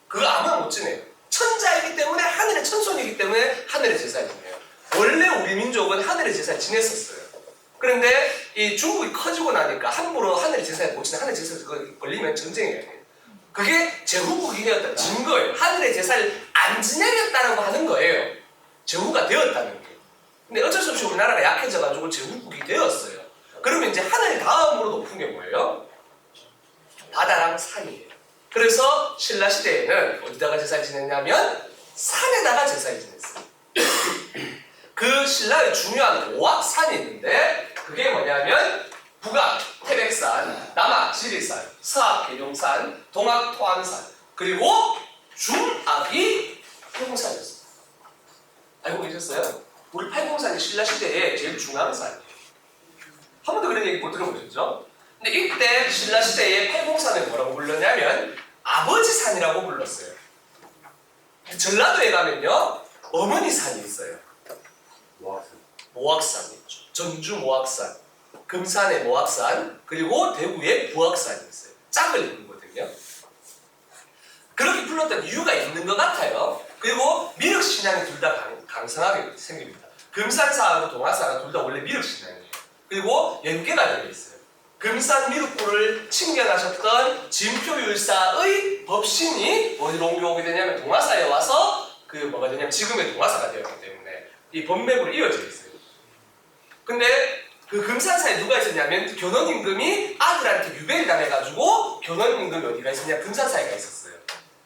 그거 아무나 못 지내요. 천자이기 때문에 하늘의 천손이기 때문에 하늘의 제사를 지내요. 원래 우리 민족은 하늘의 제사를 지냈었어요. 그런데 이 중국이 커지고 나니까 함부로 하늘의 제사를 못 지내. 하늘의 제사를 걸리면 전쟁이 돼요. 그게 제후국이 되었다는 증거예요. 하늘의 제사를 안 지내겠다라고 하는 거예요. 제후가 되었다는 게. 근데 어쩔 수 없이 우리나라가 약해져가지고 제후국이 되었어요. 그러면 이제 하늘 다음으로 높은 게 뭐예요? 바다랑 산이에요. 그래서 신라시대에는 어디다가 제사를 지냈냐면 산에다가 제사를 지냈어요. 그 신라의 중요한 오악산이 있는데 그게 뭐냐면 북악 태백산, 남악 지리산, 서악 계룡산, 동악 토안산, 그리고 중악이 팔공산이었어요. 알고 계셨어요? 우리 팔공산이 신라시대의 제일 중요한 산이에요. 한 번도 그런 얘기 못 들어보셨죠? 근데 이때 신라시대의 팔공산을 뭐라고 불렀냐면 아버지산이라고 불렀어요. 전라도에 가면요 어머니산이 있어요. 모악산이 있죠. 전주 모악산, 금산의 모악산, 그리고 대구의 부악산이 있어요. 짝을 이루거든요. 그렇게 불렀던 이유가 있는 것 같아요. 그리고 미륵신앙이 둘 다 강성하게 생깁니다. 금산사하고 동화사가 둘 다 원래 미륵신앙이에요. 그리고 연계가 되어 있어요. 금산 미륵부를 칭견하셨던 진표율사의 법신이 어디로 옮겨오게 되냐면 동화사에 와서 그 뭐가 되냐면 지금의 동화사가 되었기 때문에 이 법맥으로 이어져 있어요. 근데 그 금산사에 누가 있었냐면 견훤임금이 아들한테 유배를 당해가지고 견훤임금이 어디가 있었냐 금산사에 가 있었어요.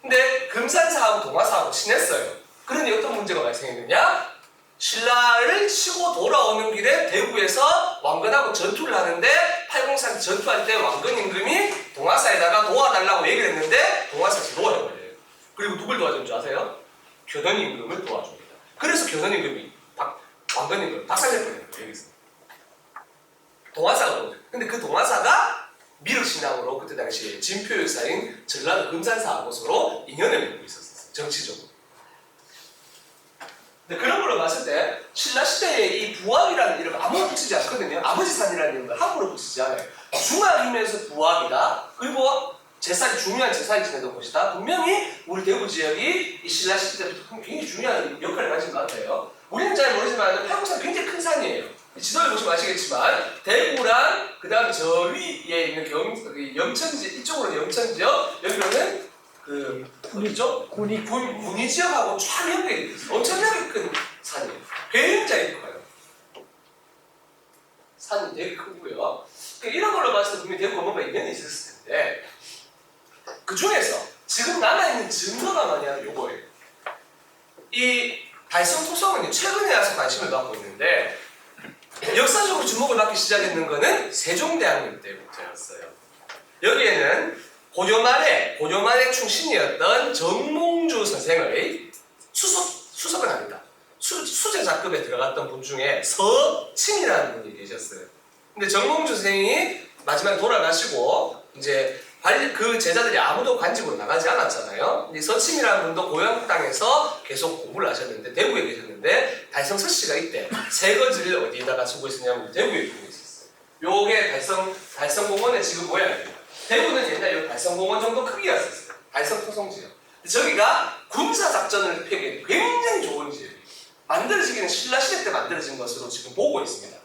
근데 금산사하고 동화사하고 친했어요. 그러니 어떤 문제가 발생했느냐? 신라를 치고 돌아오는 길에 대구에서 왕건하고 전투를 하는데 팔공산 전투할 때 왕건 임금이 동화사에다가 도와달라고 얘기를 했는데 동화사에서 도와줘버려요. 그리고 누굴 도와주는 줄 아세요? 견훤 임금을 도와줍니다. 그래서 견훤 임금이 왕건 임금 박살내버리는 거예요. 여기서 동화사가 도와줘요. 근데 그 동화사가 미륵신앙으로 그때 당시에 진표율사인 전라도 금산사하고 서로 인연을 맺고 있었어요. 정치적으로. 근데 그런 걸로 봤을 때 신라시대에 이 부악이라는 이름을 아무나 붙이지 않거든요. 아버지산이라는 이름을 함부로 붙이지 않아요. 중악이면서 부악이다. 그리고 제사이 중요한 제사를 지내던 곳이다. 분명히 우리 대구 지역이 이 신라시대 때부터 굉장히 중요한 역할을 가진 것 같아요. 우리는 잘 모르지만 팔공산 굉장히 큰 산이에요. 지도를 보시면 아시겠지만 대구랑 그 다음 저 위에 있는 영천지 이쪽으로는 영천지역 여기로는 그 어디죠? 군위 지역하고 쫙 연결이 있어요. 엄청나게 큰 산이에요. 굉장히 커요. 산이 되게 크고요. 이런 걸로 봤을 때 분명히 대구가 뭔가 인연이 있었을 텐데 그 중에서 지금 남아있는 증거가 뭐냐면 요거예요. 이 달성토성은 최근에 와서 관심을 받고 있는데 역사적으로 주목을 받기 시작했는 거는 세종대왕님 때부터였어요. 여기에는 고려말의 충신이었던 정몽주 선생의 수석은 아니다. 수제자급에 들어갔던 분 중에 서칭이라는 분이 계셨어요. 근데 정몽주 선생이 마지막에 돌아가시고 이제 그 제자들이 아무도 관직으로 나가지 않았잖아요. 이 서칭이라는 분도 고향 땅에서 계속 공부를 하셨는데 대구에 계셨는데 달성 서씨가 이때 세 거지를 어디에다가 쓰고 있었냐면 대구에 두고 있었어요. 요게 달성공원의 지금 모양입니다. 대구는 옛날에 요 달성공원 정도 크기였었어요. 달성토성지역. 저기가 군사작전을 펴기에 굉장히 좋은 지역이에요. 만들어지기는 신라시대 때 만들어진 것으로 지금 보고 있습니다.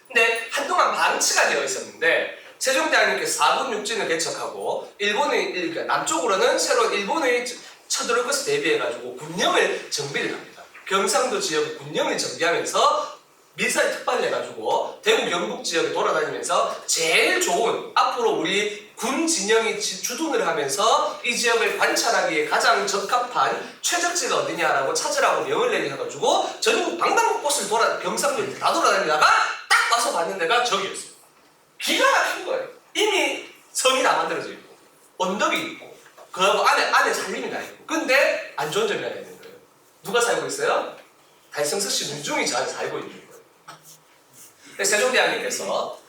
근데 한동안 방치가 되어 있었는데 세종대왕님께서 4군 육진을 개척하고 그러니까 남쪽으로는 새로 일본의 쳐들어올 것을 대비해가지고 군령을 정비를 합니다. 경상도 지역의 군령을 정비하면서 미사일 특파를 해가지고 대구 경북 지역에 돌아다니면서 제일 좋은 앞으로 우리 군 진영이 주둔을 하면서 이 지역을 관찰하기에 가장 적합한 최적지가 어디냐라고 찾으라고 명을 내려가지고 전국 방방곳곳을 경상도에 다 돌아다니다가 딱 와서 봤는 데가 저기였어요. 기가 막힌 거예요. 이미 성이 다 만들어져 있고 언덕이 있고 그하고 안에 살림이 다 있고 근데 안 좋은 점이 하나 있는 거예요. 누가 살고 있어요? 달성서씨 문중이 잘 살고 있는 거예요. 그래서 세종대왕님께서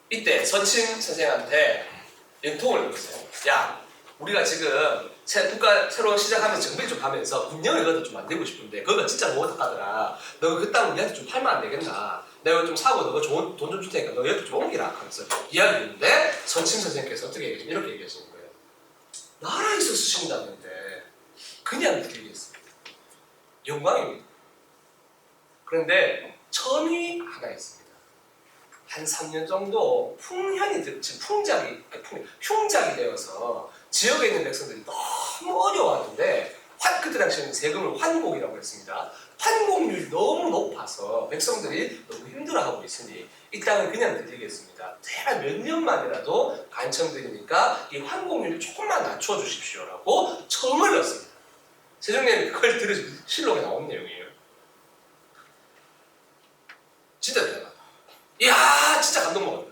이때 선친 선생한테 연통을 했어요. 야, 우리가 지금 국가 새로 시작하면서 정비를 좀 하면서 군령을 그것도 좀 만들고 싶은데 그거 진짜 못하더라. 너 그 땅 우리한테 좀 팔면 안 되겠나? 내가 좀 사고 너가 좋은 돈 좀 줄 테니까 너 여기 좀 옮기라 하면서 이야기를 했는데 선친 선생님께서 어떻게 얘기하시면 이렇게 얘기하시는 거예요. 나라에서 쓰신다는데 그냥 드리겠습니다. 영광입니다. 그런데 점이 하나 있습니다. 한 3년 정도 흉작이 되어서 지역에 있는 백성들이 너무 어려워하는데 그때 당시에는 세금을 환곡이라고 했습니다. 환곡률이 너무 높아서 백성들이 너무 힘들어하고 있으니 이 땅을 그냥 드리겠습니다. 제발 몇 년만이라도 간청드리니까 이 환곡률을 조금만 낮춰주십시오라고 청을 넣었습니다. 세종대왕이 그걸 들으시고 실록에 나온 내용이에요. 진짜 대단하다. 이야 진짜 감동 먹었다.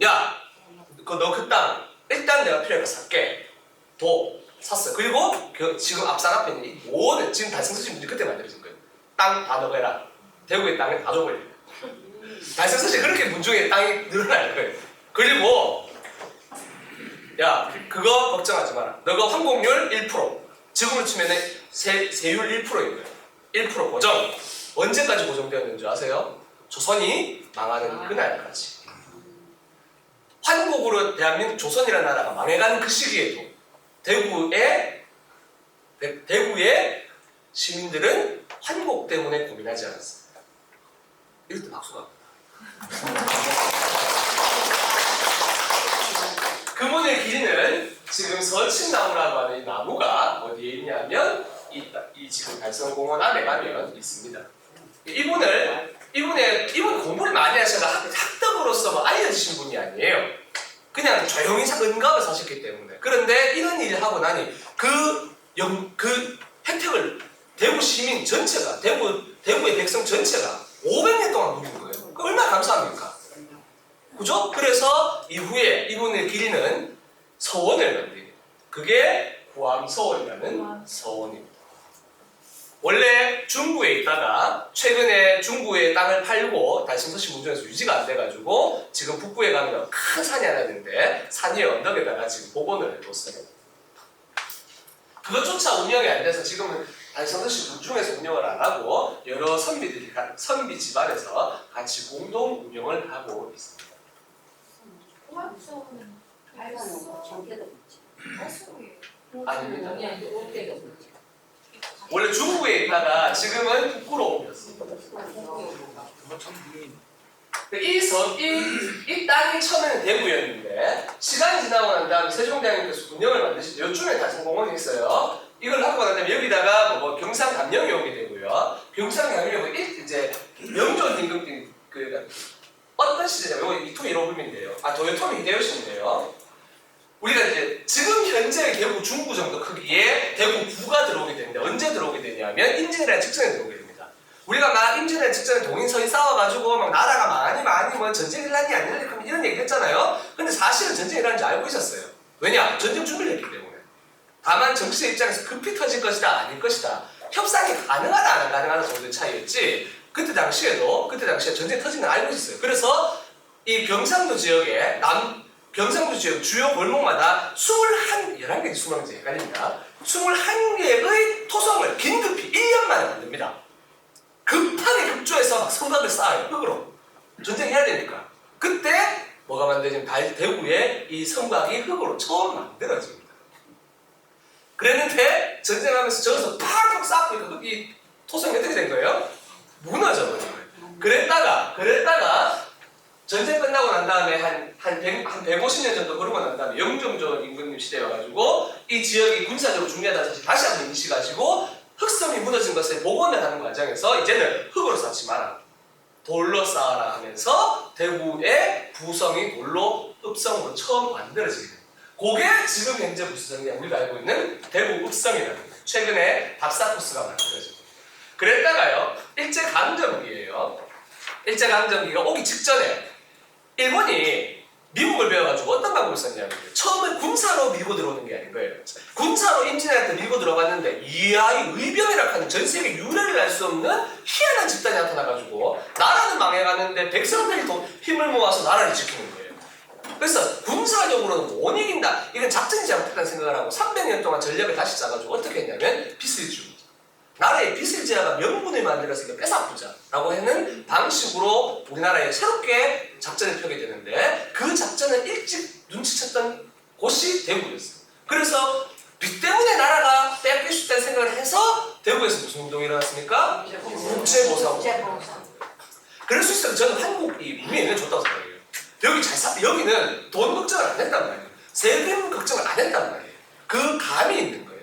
야 너 그 땅 일단 내가 필요하니까 살게. 샀어. 그리고 지금 앞상 앞에 있는 이 모든 지금 달성서신 분들이 그때 만들어진 거예요. 땅 다 넣어라. 대구의 땅을 다 줘버려. 달성서신 그렇게 문중에 땅이 늘어날 거예요. 그리고 야 그거 걱정하지 마라. 너가 환공률 1% 지금으로 치면은 세율 1%인 거예요. 1% 고정. 언제까지 고정되었는 줄 아세요? 조선이 망하는 그날까지. 환곡으로 대한민국 조선이라는 나라가 망해가는 그 시기에도 대구의 시민들은 환곡 때문에 고민하지 않았습니다. 이럴 때 박수가 그분의 길이는 지금 서친나무라고 하는 이 나무가 어디에 있냐면 이 지금 달성공원 안에 가면 있습니다. 이분 공부를 많이 하셔서 학덕으로서 뭐 알려주신 분이 아니에요. 그냥 조용히 은갑을 사셨기 때문에. 그런데 이런 일을 하고 나니 그 혜택을 대구 시민 전체가 대구의 백성 전체가 500년 동안 누린 거예요. 얼마나 감사합니까? 그죠? 그래서 이후에 이분의 길이는 서원을 만들게. 그게 구암서원이라는 서원입니다. 원래 중구에 있다가 최근에 중구의 땅을 팔고 달성서씨 문중에서 유지가 안 돼가지고 지금 북구에 가면 큰 산이 하나 있는데 산 위에 언덕에다가 지금 복원을 해뒀어요. 그것조차 운영이 안 돼서 지금은 달성서씨 문중에서 운영을 안 하고 여러 선비 집안에서 같이 공동 운영을 하고 있습니다. 아닙니다. 원래 중구에 있다가 지금은 북구로 옮겼습니다. 이 땅이 처음에는 대구였는데 시간이 지나고 난 다음 세종대왕님께서 군령을 만드실 때 요즘에 달성공원이 있어요. 이걸 하고 난 다음에 여기다가 뭐 경상감령이 오게 되고요. 경상감령이 이제 명종 임금 어떤 시대냐면 이토 1호금인데요. 도요토미 히데요시인데요. 우리가 이제 지금 현재 대구 중구 정도 크기의 대구구가 들어오게 되는데 언제 들어오게 되냐면 임진왜란 직전에 들어오게 됩니다. 우리가 막 임진왜란 직전에 동인서인 싸워가지고 막 나라가 많이 뭐 전쟁 일어나니 안 일어나니 이런 얘기 했잖아요. 근데 사실은 전쟁 일어나는 줄 알고 있었어요. 왜냐? 전쟁 준비를 했기 때문에. 다만 정치의 입장에서 급히 터질 것이다 아닐 것이다. 협상이 가능하다 안 가능하다 정도의 차이였지. 그때 당시에 전쟁이 터진 걸 알고 있었어요. 그래서 이 경상도 지역에 경상도 지역 주요 골목마다 11개인지 20개인지 헷갈립니다. 21개의 토성을 긴급히 1년 만에 만듭니다. 급하게 급조해서 막 성곽을 쌓아요. 흙으로. 전쟁해야 되니까. 그때 뭐가 만들어진 대구의 이 성곽이 흙으로 처음 만들어집니다. 그랬는데 전쟁하면서 저기서 팍팍 쌓고 이 토성이 어떻게 된 거예요? 무너져 버린 거예요. 그랬다가 전쟁 끝나고 난 다음에 한 150년 정도 그러고 난 다음에 영종조 임금님 시대에 와가지고 이 지역이 군사적으로 중요하다는 사실 다시 한번 인식하시고 흑성이 무너진 것을 복원을 하는 과정에서 이제는 흙으로 쌓지 마라. 돌로 쌓아라 하면서 대구의 부성이 돌로 읍성으로 처음 만들어지게 됩니다. 그게 지금 현재 부성이 우리가 알고 있는 대구 읍성이라는 거예요. 최근에 답사코스가 만들어지고. 그랬다가요, 일제강점기예요. 일제강점기가 오기 직전에 일본이 미국을 배워가지고 어떤 방법을 썼냐면 처음에 군사로 밀고 들어오는 게 아닌 거예요. 군사로 임진왜란 때 밀고 들어갔는데 이야, 이 의병이라 하는 전 세계 유래를 알 수 없는 희한한 집단이 나타나가지고 나라는 망해가는데 백성들이 더 힘을 모아서 나라를 지키는 거예요. 그래서 군사적으로는 못 이긴다. 이건 작전이 잘못됐다는 생각을 하고 300년 동안 전략을 다시 짜가지고 어떻게 했냐면 빚을 주고 나라에 빚을 지어가 명분을 만들어서 이거 뺏어보자라고 하는 방식으로 우리나라에 새롭게 작전을 펴게 되는데 그 작전을 일찍 눈치챘던 곳이 대구였어요. 그래서 빚 때문에 나라가 뺏길 수 있다는 생각을 해서 대구에서 무슨 운동이 일어났습니까? 국제보상. 그럴 수 있어요. 저는 한국이 분명히 좋다고 생각해요. 여기는 돈 걱정을 안 했단 말이에요. 세금 걱정을 안 했단 말이에요. 그 감이 있는 거예요.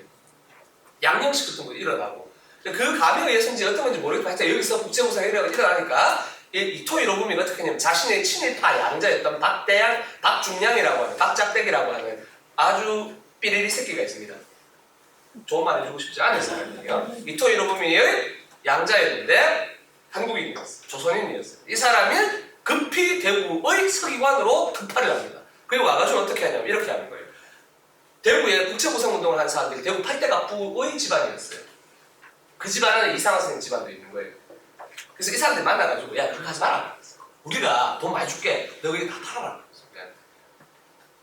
양념식 같은 거 일어나고. 그 감에 의해서인지 어떤 건지 모르겠지만 하여튼 여기서 국제보상이 일어나니까 이토 히로부미가 어떻게 했냐면 자신의 친일파 양자였던 박중량이라고 하는 박작백이라고 하는 아주 삐리리 새끼가 있습니다. 좋은 말 해주고 싶지 않은 사람이에요. 이토 히로부미의 양자였는데 한국인이었어요. 조선인이었어요. 이 사람이 급히 대구의 서기관으로 특파를 합니다. 그리고 와가지고 어떻게 하냐면 이렇게 하는 거예요. 대구에 국제보상운동을 한 사람들이 대구 팔대갑부의 집안이었어요. 그 집안에는 이상화 선생님 집안도 있는 거예요. 그래서 이 사람들 만나가지고 야 그렇게 하지 마라. 우리가 돈 많이 줄게. 너 이거 다 팔아라.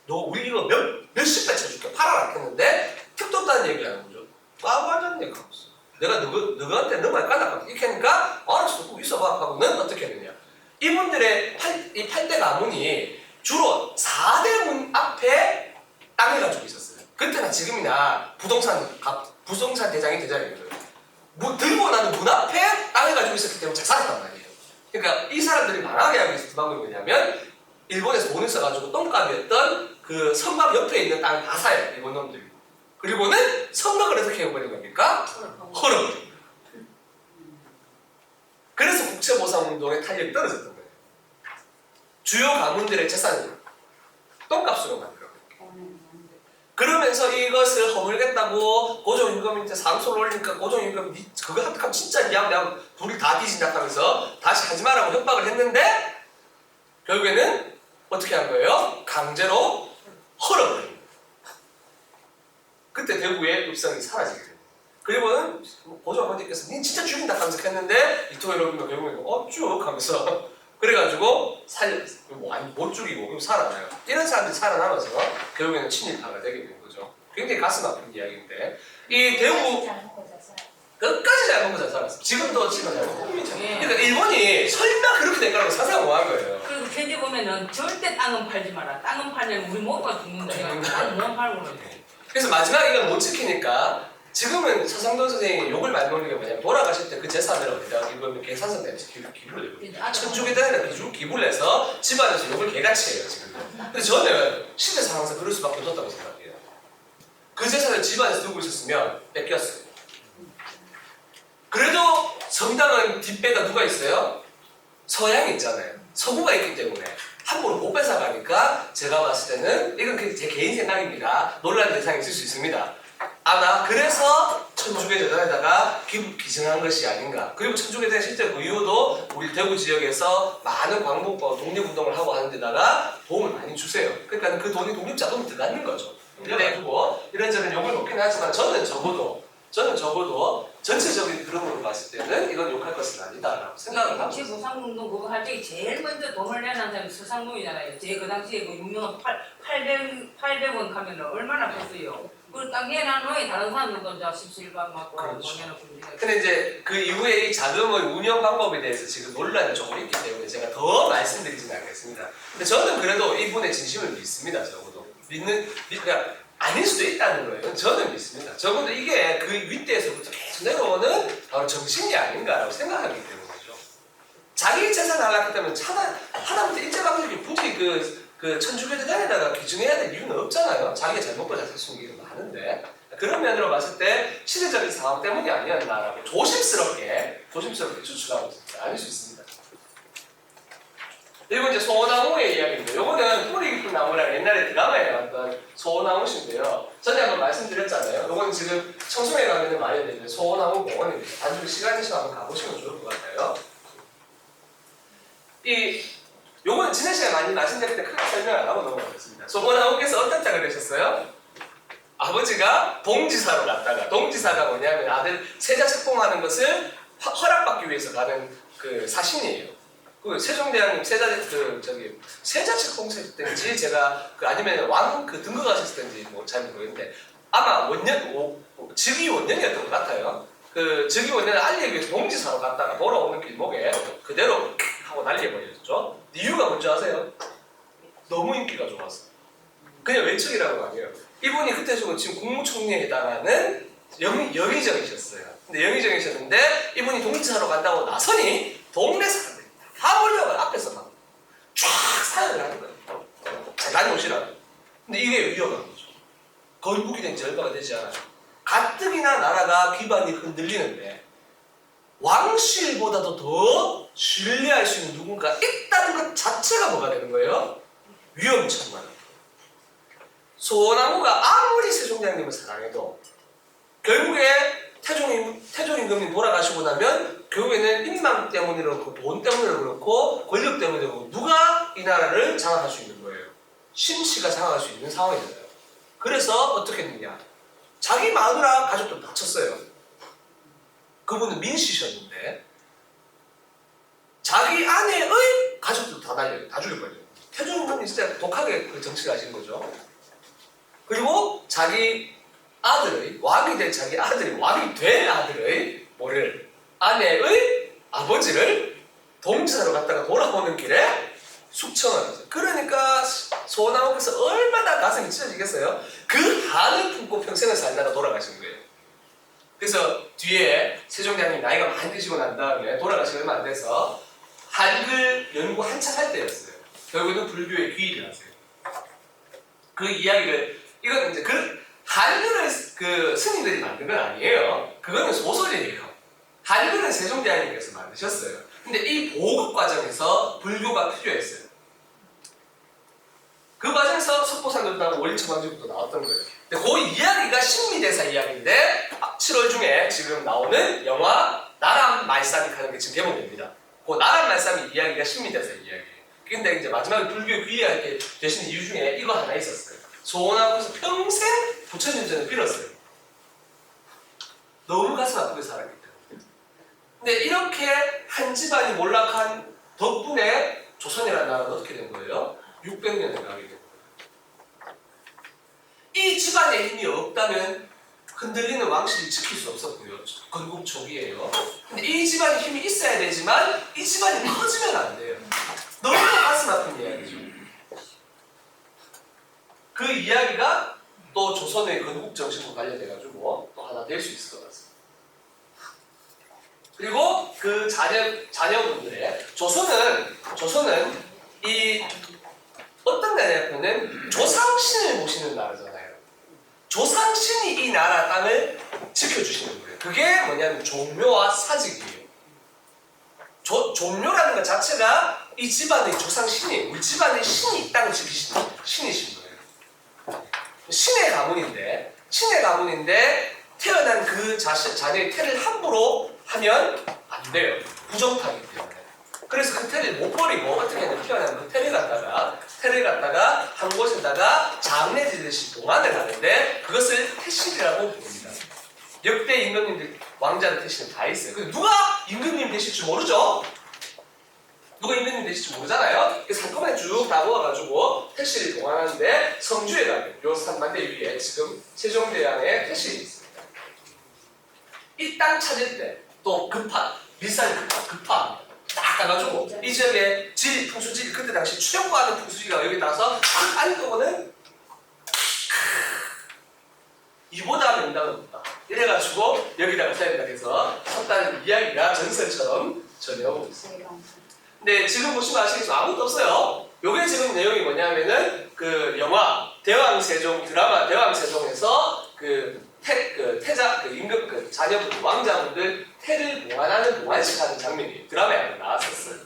너 우리 이거 몇십 배 쳐줄게. 팔아라. 했는데 택도 없다는 얘기를 하는 거죠. 까부하자는 얘기가 없어. 내가 너한테 너만 까닥까 이렇게 하니까 알았어. 꼭 있어봐. 하고는 어떻게 했느냐. 이분들의 이 8대 가문이 주로 4대 문 앞에 땅을 가지고 있었어요. 그때나 지금이나 부동산 대장이 대장인 거예요. 들고 나는 문 앞에 땅을 가지고 있었기 때문에 잘 살았단 말이에요. 그러니까 이 사람들이 망하게 하기 위해서 방법이 뭐냐면 일본에서 돈을 써가지고 똥값이었던 그 성막 옆에 있는 땅을 다 사요. 일본 놈들이. 그리고는 성막을 어떻게 해버린 겁니까? 헐어버린 거예요. 그래서 국제보상운동의 탄력이 떨어졌던 거예요. 주요 가문들의 재산을 똥값으로 만들어. 그러면서 이것을 허물겠다고 고정임금한테 상소를 올리니까 고정임금이 그거 하면 진짜 내가 불이 다 뒤진다 하면서 다시 하지 말라고 협박을 했는데 결국에는 어떻게 한 거예요? 강제로 헐어버린 거예요. 그때 대구의 읍성이 사라지게 됩니다. 그리고는 고정임금께서 니 진짜 죽인다 하면서 했는데 이토 히로부미가 결국에는 쭉 하면서 그래가지고 못 죽이고 살아나요. 이런 사람들이 살아남아서 결국에는 친일파가 되게 된 거죠. 굉장히 가슴 아픈 이야기인데 이 대구 끝까지 잘 먹고 잘 살았어요. 지금도 잘 먹고. 그러니까 일본이 설마 그렇게 될 거라고 상상 못 한 거예요. 그리고 현재 보면은 절대 땅은 팔지 마라. 땅은 팔면 우리 모두가 죽는다. 땅은 못 팔고 그래. 그래서 마지막에 이걸 못 지키니까 지금은 서상돈 선생님이 욕을 많이 먹는 게 뭐냐면 돌아가실 때 그 재산을 어디다 이번 계산서 때문에 기부를 내고 천주교단에다 기부를 해서 집안에서 욕을 개같이 해요 지금. 근데 저는 시대 상황에서 그럴 수밖에 없었다고 생각해요. 그 재산을 집안에서 두고 있었으면 뺏겼어요. 그래도 정당한 뒷배가 누가 있어요? 서양이 있잖아요. 서구가 있기 때문에 함부로 못 뺏어가니까 제가 봤을 때는 이건 제 개인 생각입니다. 논란 대상이 있을 수 있습니다. 아마 그래서 천주교 재단에다가 기증한 것이 아닌가. 그리고 천주교 재단 실제 그 이후도 우리 대구 지역에서 많은 광복과 독립운동을 하고 하는 데다가 도움을 많이 주세요. 그러니까 그 돈이 독립자금에 들어가는 거죠. 그래가지고 이런저런 욕을 먹긴 하지만 저는 적어도 전체적인 흐름으로 봤을 때는 이건 욕할 것은 아니다라고 생각을 하고 있어요. 국제보상운동 그거 할 때 제일 먼저 돈을 내는 사람이 서상동이잖아요. 제 그 당시에 그 유명한 800원 가면은 얼마나 컸어요. 그걸 딱 내놔 놓이 다른 사람들도 이제 17만 맞고 그렇죠. 뭐냐는 분위기가. 근데 이제 그 이후에 이 자금의 운영 방법에 대해서 지금 논란이 조금 있기 때문에 제가 더 말씀드리지는 않겠습니다. 근데 저는 그래도 이분의 진심을 믿습니다. 적어도 그러니까 아닐 수도 있다는 거예요. 저는 믿습니다. 적어도 이게 그 윗대에서부터 계속 내려오는 바로 정신이 아닌가라고 생각하기 때문이죠. 자기 재산 하려고 했다면 하다못해 일제강점기 굳이 그 천주교 재단에다가 기증해야 될 이유는 없잖아요. 자기가 잘 먹고 잘 살 수 있는 게 많은데 그런 면으로 봤을 때 시대적인 상황 때문이 아니었나라고 조심스럽게 추측하고 있습니다. 아닐 수 있습니다. 그리고 이제 소나무의 이야기인데, 요거는 뿌리 깊은 나무라는 옛날에 드라마에 나왔던 소나무신데요. 전에 한번 말씀드렸잖아요. 요거는 지금 청송에 가면 마련되는 소나무 공원입니다. 나중에 시간 있으면 한번 가보시면 좋을 것 같아요. 요거는 지난 시간에 많이 말씀드릴 때 크게 설명 안 하고 넘어가겠습니다. 소나무께서 어떤 짝을 내셨어요? 아버지가 동지사로 갔다가, 동지사가 뭐냐면 아들 세자 책봉하는 것을 허락받기 위해서 가는 그 사신이에요. 그 세종대왕님 세자 책봉했을 때인지 제가 아니면 왕 등극하셨을 때인지 뭐 잘 모르겠는데 아마 즉위 원년이었던 것 같아요. 그 즉위 원년을 알리기 위해서 동지사로 갔다가 돌아오는 길목에 그대로 하고 날려버렸죠. 이유가 뭔지 아세요? 너무 인기가 좋았어. 그냥 외척이라고 아니에요. 이분이 그때 지금 국무총리에 해당하는 영의정이셨어요. 근데 영의정이셨는데 이분이 동지사로 간다고 나서니 동네 사람들이 다 몰려가 앞에서 막 쫙 사연을 하는 거예요. 자, 다녀오시라고. 근데 이게 위험한 거죠. 건국이 된 지 얼마가 되지 않아요. 가뜩이나 나라가 기반이 흔들리는데 왕실보다도 더 신뢰할 수 있는 누군가 있다는 것 자체가 뭐가 되는 거예요? 위험천만. 소나무가 아무리 세종대왕님을 사랑해도 결국에 태종임금님 돌아가시고 나면 결국에는 인망 때문이라고 그렇고 돈 때문이라고 그렇고 권력 때문이라고 그렇고 누가 이 나라를 장악할 수 있는 거예요? 신씨가 장악할 수 있는 상황이잖아요. 그래서 어떻게 했느냐? 자기 마누라 가족도 다쳤어요. 그분은 민씨셨는데 자기 아내의 가족도 다 죽여버려요. 태종임금이 진짜 독하게 그 정치를 하신 거죠. 그리고 자기 아들의 왕이 된 자기 아들이 왕이 된 아들의 아내의 아버지를 동지사로 갔다가 돌아오는 길에 숙청을 하죠. 그러니까 소나무께서 얼마나 가슴이 찢어지겠어요? 그 한을 품고 평생을 살다가 돌아가신 거예요. 그래서 뒤에 세종대왕님 나이가 많이 드시고 난 다음에 돌아가시고 얼마 안 돼서 한글 연구 한참 할 때였어요. 결국에는 불교에 귀의를 하세요. 그 이야기를 이건 이제 한글을 스님들이 만든 건 아니에요. 그거는 소설이에요. 한글은 세종대왕님께서 만드셨어요. 근데 이 보급 과정에서 불교가 필요했어요. 그 과정에서 석보산도도 원리처방지부터 나왔던 거예요. 근데 그 이야기가 신미대사 이야기인데 7월 중에 지금 나오는 영화 나람말씀이 가는 게 지금 개봉됩니다. 그 나람말씀이 이야기가 신미대사 이야기예요. 근데 이제 마지막에 불교에 귀의하게 되신 이유 중에 이거 하나 있었어요. 소나무에서 평생 부처님 전에 빌었어요. 너무 가슴 아프게 살았기 때문에. 근데 이렇게 한 집안이 몰락한 덕분에 조선이라는 나라가 어떻게 된 거예요? 600년에 가게 된 거예요. 이 집안의 힘이 없다면 흔들리는 왕실이 지킬 수 없었고요. 건국 초기에요. 근데 이 집안의 힘이 있어야 되지만 이 집안이 커지면 안 돼요. 너무 가슴 아픈 이야기죠. 그 이야기가 또 조선의 건국 정신과 관련돼가지고 또 하나 될 수 있을 것 같습니다. 그리고 그 자녀분들의 조선은 이 어떤 나라냐면은 조상신을 모시는 나라잖아요. 조상신이 이 나라 땅을 지켜주시는 거예요. 그게 뭐냐면 종묘와 사직이에요. 종묘라는 것 자체가 이 집안의 조상신이, 우리 집안의 신이 이 땅을 지키시는 신이신 거예요. 신의 가문인데 태어난 그 자녀의 태를 함부로 하면 안 돼요. 부정타기 때문에. 그래서 그 태를 못 버리고 어떻게 하냐면 태어난 그 태를 갖다가 한 곳에다가 장례 지듯이 동안을 하는데 그것을 태실이라고 부릅니다. 역대 임금님들 왕자들 태실은 다 있어요. 근데 누가 임금님 되실 줄 모르죠? 누가 임금님 되실 줄 모르잖아요. 그래서 한꺼번에 쭉 다 모아가지고 태실이 동안하는데 성주에 가면 요 산만대 위에 지금 세종대왕의 태실이 있습니다. 이 땅 찾을 때 또 밀산이 급합니다. 딱 가가지고 이 지역에 풍수지리 그때 당시 추정과하는 풍수지리가 여기 나서 딱 앉으면은 이보다 명당은 없다. 이래가지고 여기다가 사연다 해서 섰다는 이야기가 전설처럼 전해오고 있습니다. 근데 지금 보시면 아시겠지만 아무것도 없어요. 요게 지금 내용이 뭐냐면은 그 영화 대왕세종 드라마 대왕세종에서 임금 자녀분들 왕자분들 태를 봉안하는 봉안식 하는 장면이 드라마에 나왔었어요.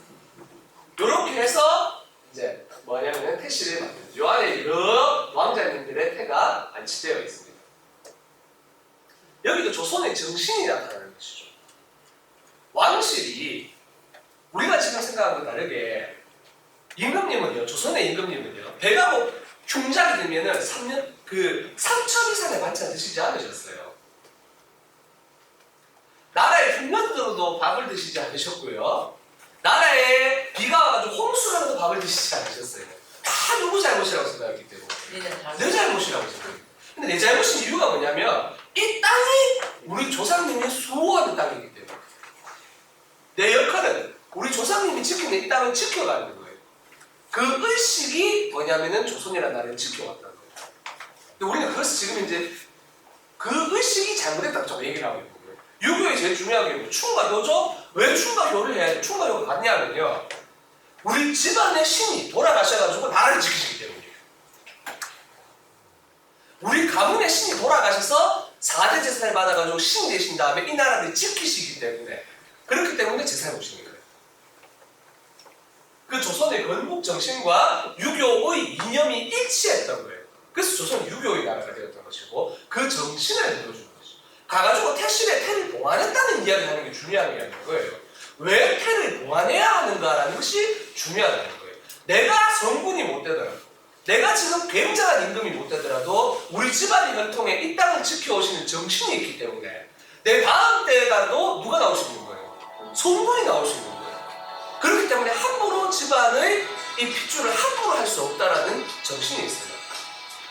이렇게 해서 이제 뭐냐면 태씨를 만들죠. 요 안에 여러 왕자님들의 태가 안치되어 있습니다. 여기도 조선의 정신이 나타나는 것이죠. 왕실이 우리가 지금 생각하는 거 다르게 임금님은요, 조선의 임금님은요, 배가 뭐 흉작이 되면은 3천 이상의 반찬 드시지 않으셨어요. 나라의 흉년으로도 밥을 드시지 않으셨고요. 나라에 비가 와가지고 홍수라도 밥을 드시지 않으셨어요. 다 누구 잘못이라고 생각했기 때문에. 내 잘못이라고 생각해요. 근데 내 잘못인 이유가 뭐냐면 이 땅이 우리 조상님이 수호하는 땅이기 때문에 내 역할은 우리 조상님이 지키는 이 땅을 지켜가는 거예요. 그 의식이 뭐냐면은 조선이라는 나라를 지켜왔다는 거예요. 근데 우리는 그래서 지금 이제 그 의식이 잘못됐다고 저 얘기를 하고 있는 거예요. 유교에 제일 중요한 게 충과교죠? 왜 충과교를 해야 돼? 충과교가 맞냐면요, 우리 집안의 신이 돌아가셔가지고 나라를 지키시기 때문이에요. 우리 가문의 신이 돌아가셔서 4대 제사를 받아가지고 신 되신 다음에 이 나라를 지키시기 때문에, 그렇기 때문에 제사를 오시는 거예요. 그 조선의 건국 정신과 유교의 이념이 일치했던 거예요. 그래서 조선은 유교의 나라가 되었던 것이고 그 정신을 보여주는 것이죠. 가가지고 태실의 태를 봉안했다는 이야기를 하는 게 중요한 이야기인 거예요. 왜 태를 봉안해야 하는가라는 것이 중요하다는 거예요. 내가 성군이 못 되더라도, 내가 지금 굉장한 임금이 못 되더라도 우리 집안의 혈통에 이 땅을 지켜오시는 정신이 있기 때문에 내 다음 때에도 누가 나올 수 있는 거예요? 성군이 나올 수 있는 거예요. 그렇기 때문에 함부로 집안의 이 핏줄을 함부로 할 수 없다라는 정신이 있어요.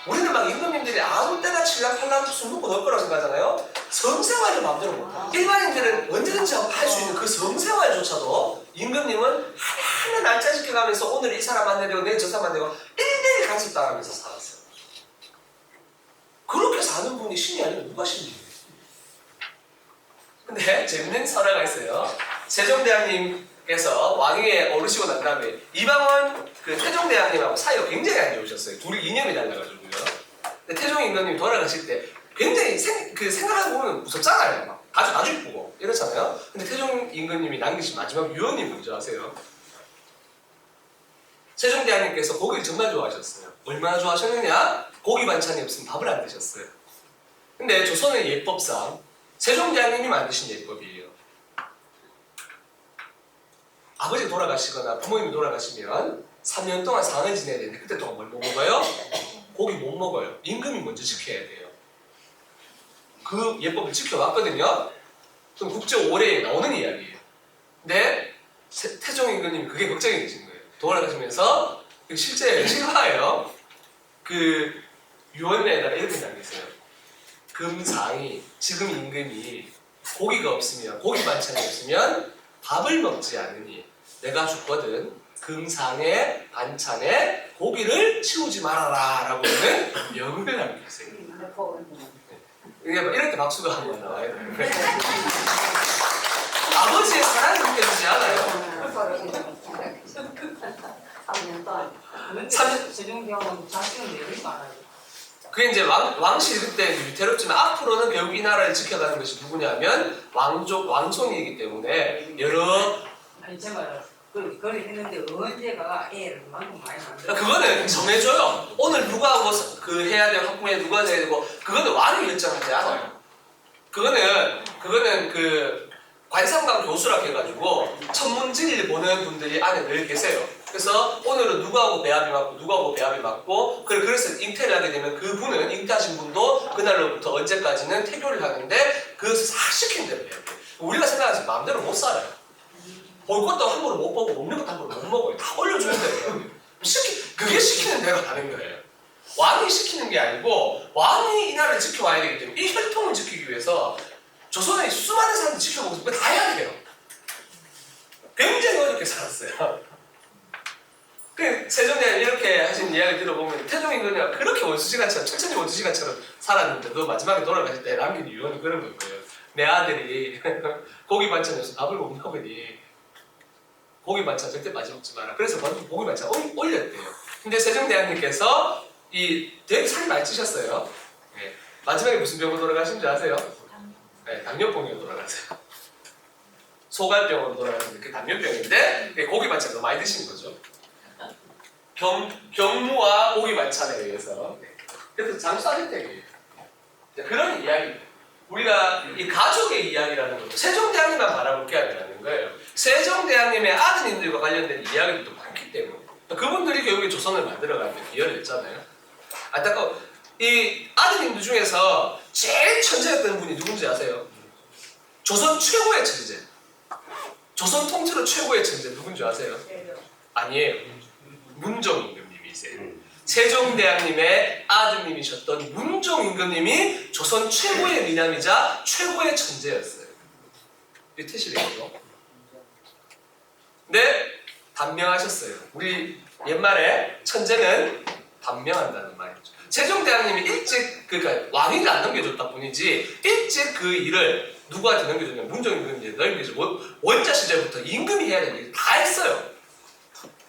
우리는 막 임금님들이 아무 때나 칠랑팔랑 술 먹고 넣을 거라고 생각하잖아요. 성생활을 마음대로 못해요. 일반인들은 언제든지 할 수 있는 그 성생활조차도 임금님은 하나하나 날짜 지켜가면서 오늘 이 사람 만나려고 내일 저 사람 만나려고 일일이 간섭당하면서 살았어요. 그렇게 사는 분이 신이 아니면 누가 신이에요? 근데 재밌는 설화가 있어요. 세종대왕님께서 왕위에 오르시고 난 다음에 이방원 그 태종대왕님하고 사이가 굉장히 안 좋으셨어요. 둘이 이념이 달라가지고요. 근데 태종 임금님이 돌아가실 때 굉장히 생각하고 보면 무섭잖아요. 막 아주 이쁘고 이렇잖아요. 근데 태종 임금님이 남기신 마지막 유언이 뭔지 아세요? 세종대왕님께서 고기를 정말 좋아하셨어요. 얼마나 좋아하셨느냐? 고기 반찬이 없으면 밥을 안 드셨어요. 근데 조선의 예법상 세종대왕님이 만드신 예법이에요. 아버지 돌아가시거나 부모님이 돌아가시면 3년 동안 상을 지내야 되는데 그때 동안 뭘 못 먹어요? 고기 못 먹어요. 임금이 먼저 지켜야 돼요. 그 예법을 지켜왔거든요. 좀 국제 오래에 나오는 이야기예요. 근데 태종 임금님이 그게 걱정이 되신 거예요. 돌아가시면서 실제 실화예요. 그 유언에다가 이렇게 남겼어요. 금상이, 지금 임금이 고기가 없으면, 고기 반찬이 없으면 밥을 먹지 않으니 내가 죽거든 금상의 반찬에 고기를 치우지 말아라 라고 하는 명을 남겼어요. 이게 이럴 때 박수가 한번 나와요. 아버지의 사랑이 느껴지지 않아요? 세종대왕은 자식은 내리 말아요. 그게 이제 왕실 그때 위태롭지만 앞으로는 결국 이 나라를 지켜가는 것이 누구냐면 왕손이기 때문에 여러 아니 제가 그걸 했는데 언제가 애를 만큼 많이 만들어. 그거는 정해줘요. 오늘 누구하고 그 해야 되고 학부모에 누가 해야 되고 그거는 왕이 결정하지 않아요. 그거는 그 관상강 교수라고 해가지고 천문지리를 보는 분들이 안에 늘 계세요. 그래서 오늘은 누구하고 배합이 맞고 누구하고 배합이 맞고 그래서 잉태를 하게 되면 그분은 잉태하신 분도 그날로부터 언제까지는 태교를 하는데 그것을 싹 시킨 대로 해야 돼요. 우리가 생각하지 마음대로 못 살아요. 볼 것도 함부로 못 보고 먹는 것도 함부로 못 먹어요. 다 올려주는 대로 해요. 그게 시키는 대로 하는 거예요. 왕이 시키는 게 아니고 왕이 이 나라를 지켜와야 되기 때문에 이 혈통을 지키기 위해서 조선의 수많은 사람들 지켜보고 그거 다 해야 돼요. 굉장히 어렵게 살았어요. 그 세종대왕이 이렇게 하신 이야기를 들어보면 태종 임금이가 그렇게 원수시간처럼 천천히 원수시간처럼 살았는데도 마지막에 돌아가실 때 남긴 유언은 그런 걸 거예요. 내 아들이 고기 반찬에서 밥을 못 먹으니 고기 반찬 절대 빠짐없지 마라. 그래서 먼저 고기 반찬 올렸대요. 근데 세종대왕님께서 되게 살이 많이 찌셨어요. 네. 마지막에 무슨 병으로 돌아가신 줄 아세요? 네, 당뇨병으로 돌아가세요. 소갈병으로 돌아가는 그 당뇨병인데 고기 반찬 너무 많이 드시는 거죠. 경무와 고기 반찬에 의해서. 그래서 장수아지택이에요. 그런 이야기. 우리가 이 가족의 이야기라는 것도 세종대왕님만 바라볼 게 아니라는 거예요. 세종대왕님의 아드님들과 관련된 이야기도 많기 때문에 그분들이 결국에 조선을 만들어가는 데 기여를 했잖아요. 안타까워. 이 아드님들 중에서 제일 천재였던 분이 누군지 아세요? 조선 최고의 천재. 조선 통틀어 최고의 천재 누군지 아세요? 아니에요. 문종임금님이세요. 세종대왕님의 아드님이셨던 문종임금님이 조선 최고의 미남이자 최고의 천재였어요. 유태실이죠. 근데 단명하셨어요. 우리 옛말에 천재는 단명한다는 말이죠. 세종대왕님이 일찍 그러니까 왕위를 안 넘겨줬다 뿐이지 일찍 그 일을 누구한테 넘겨줬냐면 문종임금님한테 넘겨줘. 원자 시절부터 임금이 해야 되는 일 다 했어요.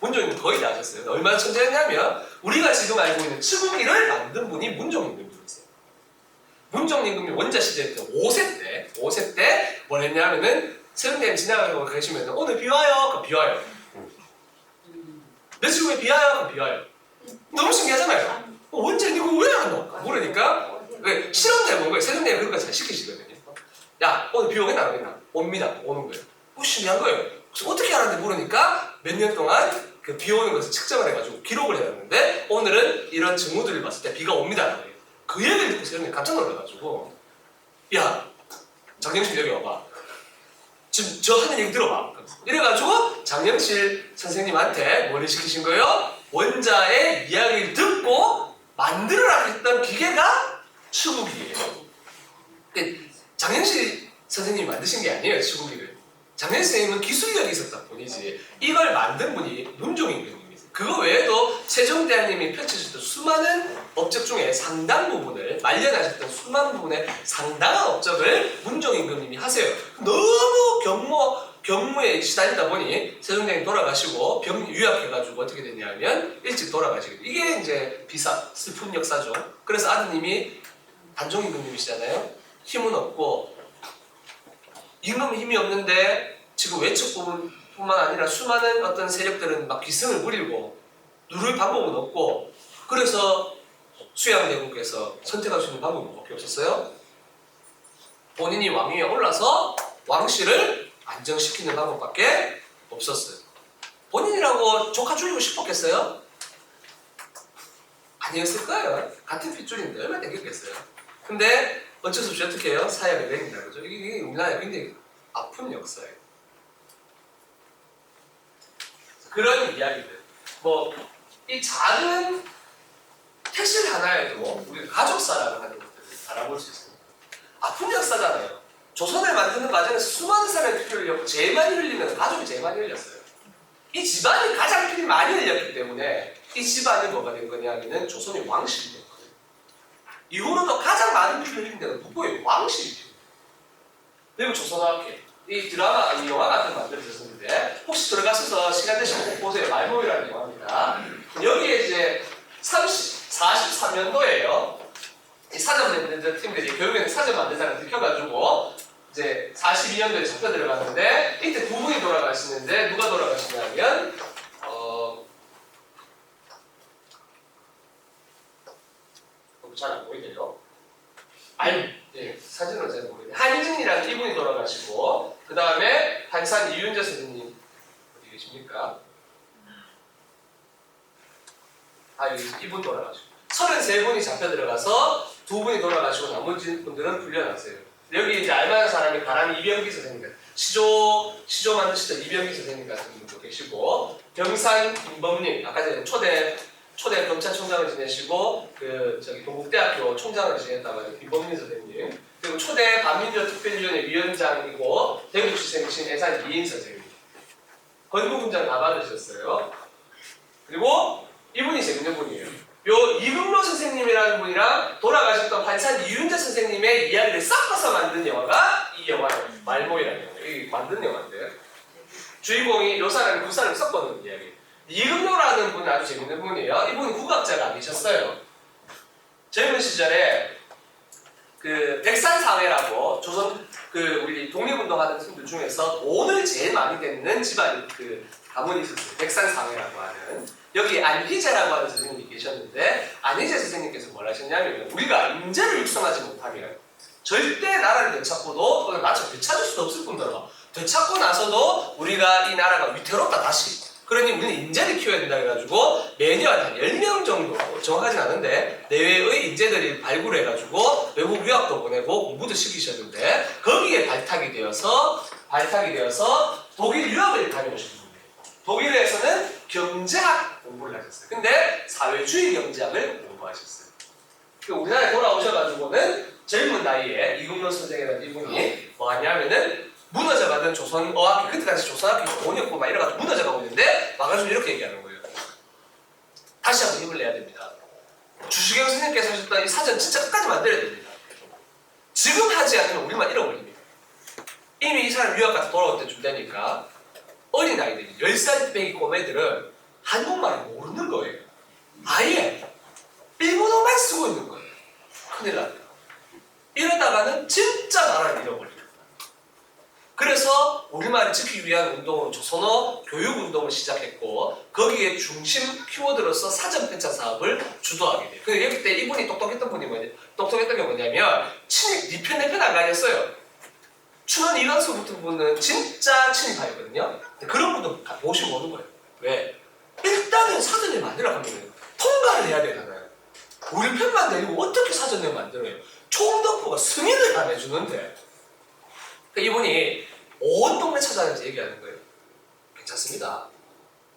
문종임금 거의 다 하셨어요. 얼마나 천재였냐면 우리가 지금 알고 있는 치국기를 만든 분이 문종임금이었어요. 문종임금이 원자 시절 때 5세 때 뭘 했냐면은 세종대왕님 지나가고 계시면 오늘 비 와요. 그럼 비 와요. 며칠 후에 비 와요. 그럼 비 와요. 너무 신기하잖아요. 원자 이거 왜 안 와? 모르니까 실험도 해본 거예요. 세종대왕이 그런 거 잘 시키시거든요. 야 오늘 비 오겠나 안 오겠나? 옵니다. 오는 거예요. 신기한 거예요. 그래서 어떻게 알았는지 모르니까 몇 년 동안 그 비 오는 것을 측정을 해가지고 기록을 해놨는데 오늘은 이런 징후들을 봤을 때 비가 옵니다. 그 얘기를 듣고 세종이 깜짝 놀라가지고 야 장영실 여기 와봐. 지금 저 하는 얘기 들어봐. 이래가지고 장영실 선생님한테 뭐를 시키신 거예요? 원자의 이야기를 듣고 만들어라 했던 기계가 치국이에요. 장영실 선생님이 만드신 게 아니에요, 치국이를. 장영실 선생님은 기술력이 있었다 뿐이지 이걸 만든 분이 문종임금님이세요. 그거 외에도 세종대왕님이 펼치셨던 수많은 업적 중에 상당 부분을 말년하셨던 수많은 부분의 상당한 업적을 문종임금님이 하세요. 너무 경무에 시달리다 보니 세종대왕이 돌아가시고 병 유약해가지고 어떻게 됐냐면 일찍 돌아가시게 돼요. 이게 이제 비사 슬픈 역사죠. 그래서 아드님이 단종임금님이시잖아요. 힘은 없고 임금이 힘이 없는데 지금 외척뿐만 아니라 수많은 어떤 세력들은 막 기승을 부리고 누를 방법은 없고 그래서 수양대국에서 선택할 수 있는 방법은 밖에 없었어요. 본인이 왕위에 올라서 왕실을 안정시키는 방법밖에 없었어요. 본인이라고 조카 죽이고 싶었겠어요? 아니었을 거예요. 같은 핏줄인데 얼마나 되겠겠어요. 근데 어쩔 수 없이 어떻게 해요? 사약을 내린다 그죠? 이게 우리나라에 굉장히 아픈 역사예요. 그런 이야기들. 이 작은 택실 하나에도 우리 가족사라고 하는 것들을 알아볼 수 있습니다. 아픈 역사잖아요. 조선을 만드는 과정에서 수많은 사람의 피를 흘렸고 제일 많이 흘리면 가족이 제일 많이 흘렸어요. 이 집안이 가장 피를 많이 흘렸기 때문에 이 집안이 뭐가 된 거냐면은 조선의 왕실이 된 거예요. 이후로도 가장 많은 피를 흘린 데는 누구예요? 왕실이죠. 그리고 조선왕께 이 드라마, 이 영화 같은 거 만들어졌는데 혹시 들어가셔서 시간 되시면 꼭 보세요. 말모이라는 영화입니다. 여기에 이제 43년도에요. 이 사전 만드는 팀들이 결국에는 사전 만든 사람 들켜가지고 이제 42년도에 잡혀 들어갔는데 이때 두 분이 돌아가시는데 누가 돌아가시냐면 잘 안 보이네요. 예, 사진으로 잘 보이네요. 한희진이라는 이분이 돌아가시고 그 다음에 한산 이윤재 선생님 어디 계십니까? 여기 이분 돌아가시고 33분이 잡혀 들어가서 2분이 돌아가시고 나머지 분들은 풀려났어요. 여기 이제 알만한 사람이 가람이 이병기 선생님, 시조 만드시던 이병기 선생님 같은 분도 계시고 병산 김범님, 아까 전에 초대 검찰총장을 지내시고 동국대학교 총장을 지냈다고 하는 김범민 선생님, 그리고 초대 반민족특별위원회 위원장이고 대구시생신 애산 이인 선생님, 건국훈장 다 받으셨어요. 그리고 이분이 재밌는 분이에요. 요 이금로 선생님이라는 분이랑 돌아가셨던 한산 이윤재 선생님의 이야기를 섞어서 만든 영화가 이 영화예요. 말모이라는 영화. 이 만든 영화인데 주인공이 요 사람이 그 사람을 섞어놓은 이야기. 이금로라는 분은 아주 재밌는 분이에요. 이분은 국악자가 아니셨어요. 젊은 시절에 그 백산사회라고 조선 우리 독립운동하는 팀들 중에서 돈을 제일 많이 냈는 집안 가문이 있었어요. 백산상회라고 하는. 여기 안희재라고 하는 선생님이 계셨는데 안희재 선생님께서 뭘 하셨냐면 우리가 인재를 육성하지 못하면 절대 나라를 되찾고도 또는 나처럼 되찾을 수도 없을 뿐더러 되찾고 나서도 우리가 이 나라가 위태롭다 다시. 그러니 우리는 인재를 키워야 된다 해가지고 매년 한 10명 정도, 정확하진 않은데 내외의 인재들이 발굴해가지고 외국 유학도 보내고 공부도 시키셨는데 거기에 발탁이 되어서 독일 유학을 다녀오신 분이에요. 독일에서는 경제학 공부를 하셨어요. 근데 사회주의 경제학을 공부하셨어요. 우리나라에 돌아오셔가지고는 젊은 나이에 이금론 선생이라는 이분이 뭐 하냐면은 무너져가던 조선어학기, 그때 당시 조선학기 돈이 없고 막 이래가지고 무너져가고 있는데 와가지고 이렇게 얘기하는 거예요. 다시 한번 힘을 내야 됩니다. 주시경 선생님께서 하셨던 이 사전 진짜 끝까지 만들어야 됩니다. 지금 하지 않으면 우리만 잃어버립니다. 이미 이 사람 유학 가서 돌아올 때쯤 되니까 어린 아이들이 10살 빼기 꼬매들은 한국말을 모르는 거예요. 아예 일본어만 쓰고 있는 거예요. 큰일 납니다. 이러다가는 진짜 나라를 잃어버립니다. 그래서 우리말을 지키기 위한 운동으로 조선어 교육운동을 시작했고 거기에 중심 키워드로서 사전 편찬 사업을 주도하게 돼요. 근데 여기 때 이분이 똑똑했던 게 뭐냐면 친일, 니 편 내 편 안 가렸어요. 춘원 이광수 같은 분은 진짜 친일파였거든요. 그런 분도 모시고 오는 거예요. 왜? 일단은 사전을 만들어 가면 통과를 해야 되잖아요. 우리 편만 내리고 어떻게 사전을 만들어요? 총독부가 승인을 안 해주는데 이분이 온 동네 찾아다니면서 얘기하는 거예요. 괜찮습니다.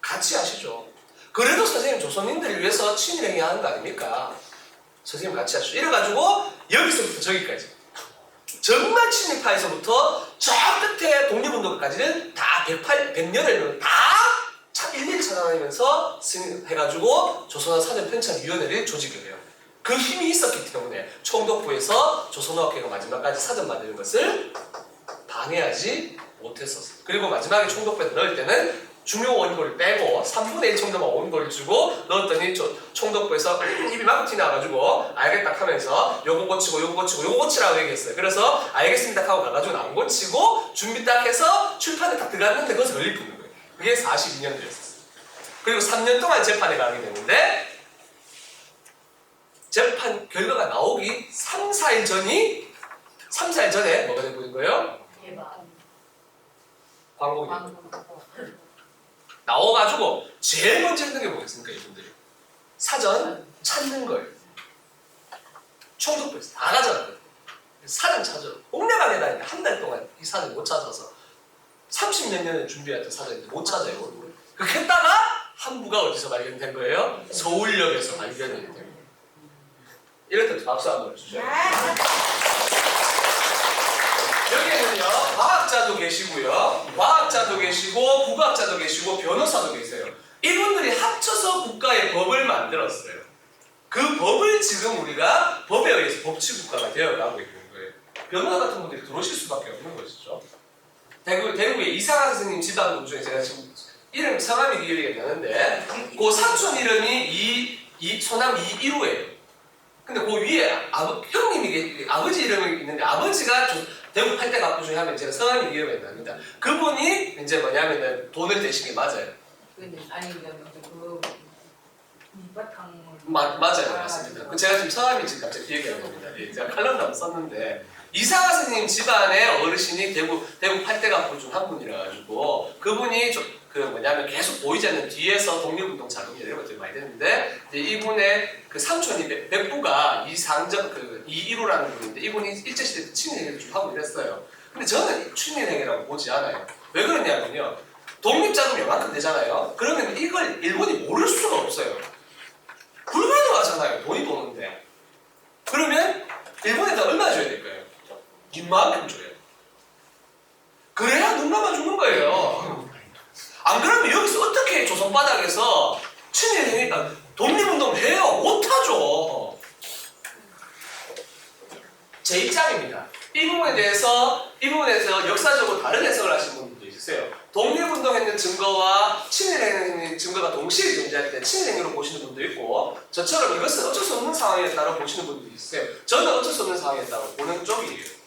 같이 하시죠. 그래도 선생님 조선인들을 위해서 친일행위 하는 거 아닙니까? 선생님 같이 하시죠. 이래가지고 여기서부터 저기까지 정말 친일파에서부터 저 끝에 독립운동까지는 다 100년을 다 일일이 찾아다니면서 승인해가지고 조선어 사전 편찬위원회를 조직을 해요. 그 힘이 있었기 때문에 총독부에서 조선어학회가 마지막까지 사전 만드는 것을 방해하지 못했었어요. 그리고 마지막에 총독부에서 넣을 때는 중요 원고를 빼고 3분의 1 정도만 원고를 주고 넣었더니 총독부에서 입이 막 튀나가지고 알겠다 하면서 요거 고치고 요거 고치고 요거 고치라고 얘기했어요. 그래서 알겠습니다 하고 가가지고 안 고치고 준비 딱 해서 출판에 딱 들어갔는데 그것을 열리 붙는 거예요. 그게 42년 됐었어요. 그리고 3년 동안 재판에 가게 되는데 재판 결과가 나오기 3, 4일 전에 뭐가 되고 거예요? 광복이 나와가지고 제일 먼저 했던 게 뭐겠습니까? 이분들이 사전 찾는 거예요. 총독부에서 다 가져갔거든요. 사전 찾으러 옥내방에 다니는데 한 달 동안 이 사전 못 찾아서 30몇 년을 준비했던 사전인데 못 찾아요. 그렇게 했다가 한부가 어디서 발견된 거예요? 서울역에서 발견이 된 거예요. 이럴 때 박수 한번 주셔요. 여기에는요 과학자도 계시고 국악자도 계시고 변호사도 계세요. 이분들이 합쳐서 국가의 법을 만들었어요. 그 법을 지금 우리가 법에 의해서 법치국가가 되어가고 있는 거예요. 변호사 같은 분들이 들어오실 수밖에 없는 것이죠. 대구의 이상한 선생님 집안 중에 제가 지금 이름 성함이 기억이 나는데 그 삼촌 이름이 소남 이일호예요. 근데 그 위에 형님이 아버지 이름이 있는데 아버지가 대구 8대 갑부 중에 하면 제가 성함이 기억이 납니다. 그분이 이제 뭐냐면은 돈을 대신 게 맞아요. 근데 아니 그 밑바탕을 맞아요, 맞습니다. 제가 지금 성함이 지금 갑자기 기억이 안 납니다. 예, 제가 칼럼도 한번 썼는데 이상하 선생님 집안의 어르신이 대구 8대 갑부 중 한 분이라 가지고 그분이 뭐냐면 계속 보이지 않는 뒤에서 독립운동 자금이 이런 것들이 많이 됐는데 이분의 그 삼촌이 백부가 이일호라는 분인데 이분이 일제시대 친일행위를 좀 하고 이랬어요. 근데 저는 친일행위라고 보지 않아요. 왜 그러냐면요. 독립자금이 요만큼 되잖아요. 그러면 이걸 일본이 모를 수가 없어요. 불가능하잖아요. 돈이 도는데. 그러면 일본에다 얼마 줘야 될까요? 이만큼 줘요. 그래야 눈 감아주는 거예요. 안 그러면 여기서 어떻게 조선 바닥에서 친일 독립운동 해요? 못하죠. 제 입장입니다. 이 부분에 대해서 역사적으로 다른 해석을 하시는 분들도 있으세요. 독립운동했는 증거와 친일행위 증거가 동시에 존재할 때 친일행위로 보시는 분도 있고 저처럼 이것은 어쩔 수 없는 상황이었다고 보시는 분도 있으세요. 저는 어쩔 수 없는 상황이었다고 보는 쪽이에요.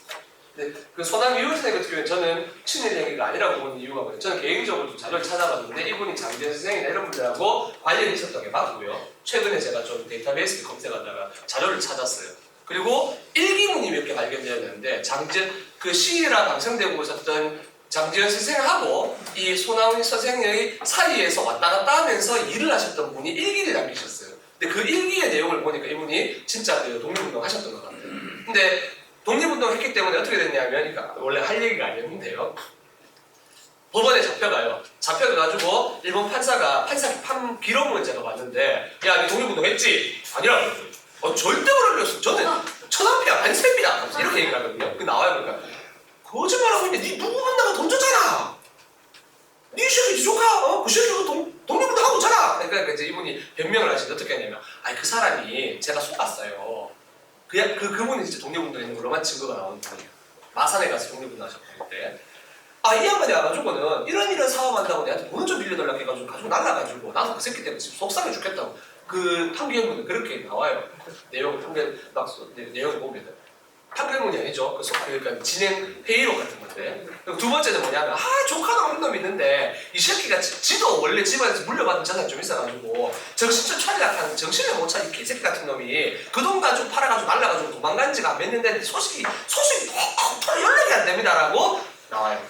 네, 그 소남 이호 선생님 같은 경우에 저는 친일 행위가 아니라고 보는 이유가 뭐예요? 저는 개인적으로 좀 자료를 찾아봤는데 이분이 장재현 선생이나 이런 분들하고 관련이 있었던 게 맞고요. 최근에 제가 좀 데이터베이스를 검색하다가 자료를 찾았어요. 그리고 일기문이 몇 개 발견되었는데 그 시위라 방송되고 있었던 장재현 선생하고 이 소나훈 선생의 사이에서 왔다 갔다 하면서 일을 하셨던 분이 일기를 남기셨어요. 근데 그 일기의 내용을 보니까 이분이 진짜 그 독립운동 하셨던 것 같아요. 근데 독립운동을 했기 때문에 어떻게 됐냐면, 그러니까 원래 할 얘기가 아니었는데요. 법원에 잡혀가요. 잡혀가가지고 일본 판사 기록문을 제가 봤는데, 야, 니 독립운동 했지? 아니라고 그러고요. 절대 그러겠어. 저는 천황폐하 반세입니다. 이렇게 얘기를 하거든요. 그 나와요. 그러니까 거짓말하고 있는데 니 누구 만나고 돈 줬잖아. 니 새끼 니 조카 그 새끼가 독립운동 하고 있잖아. 그러니까 이제 이분이 변명을 하시는데 어떻게 하냐면, 아니 그 사람이 제가 속았어요. 그분이 진짜 독립운동 했는 걸로만 증거가 나오는 분이에요. 마산에 가서 독립운동 하셨는데, 이 양반이 와가지고는 이런 사업한다고 내한테 돈을 좀 빌려달라고 해가지고 가지고 날라가지고 나도 그 새끼 때문에 지금 속상해 죽겠다고. 그 탕규현문은 그렇게 나와요. 내용을 내용을 보면 탕규현문이 아니죠. 그러니까 진행 회의록 같은 건데. 그리고 두 번째는 뭐냐면, 조카가 어린 놈이 있는데 이 새끼가 지도 원래 집안에서 물려받은 자산이 좀 있어가지고 정신줄 차리락하는 정신을 못 차린 개새끼 같은 놈이 그 돈 가지고 팔아가지고 날라가지고 도망간 지가 몇 년 됐는데 소식이 연락이 안 됩니다라고 나와요.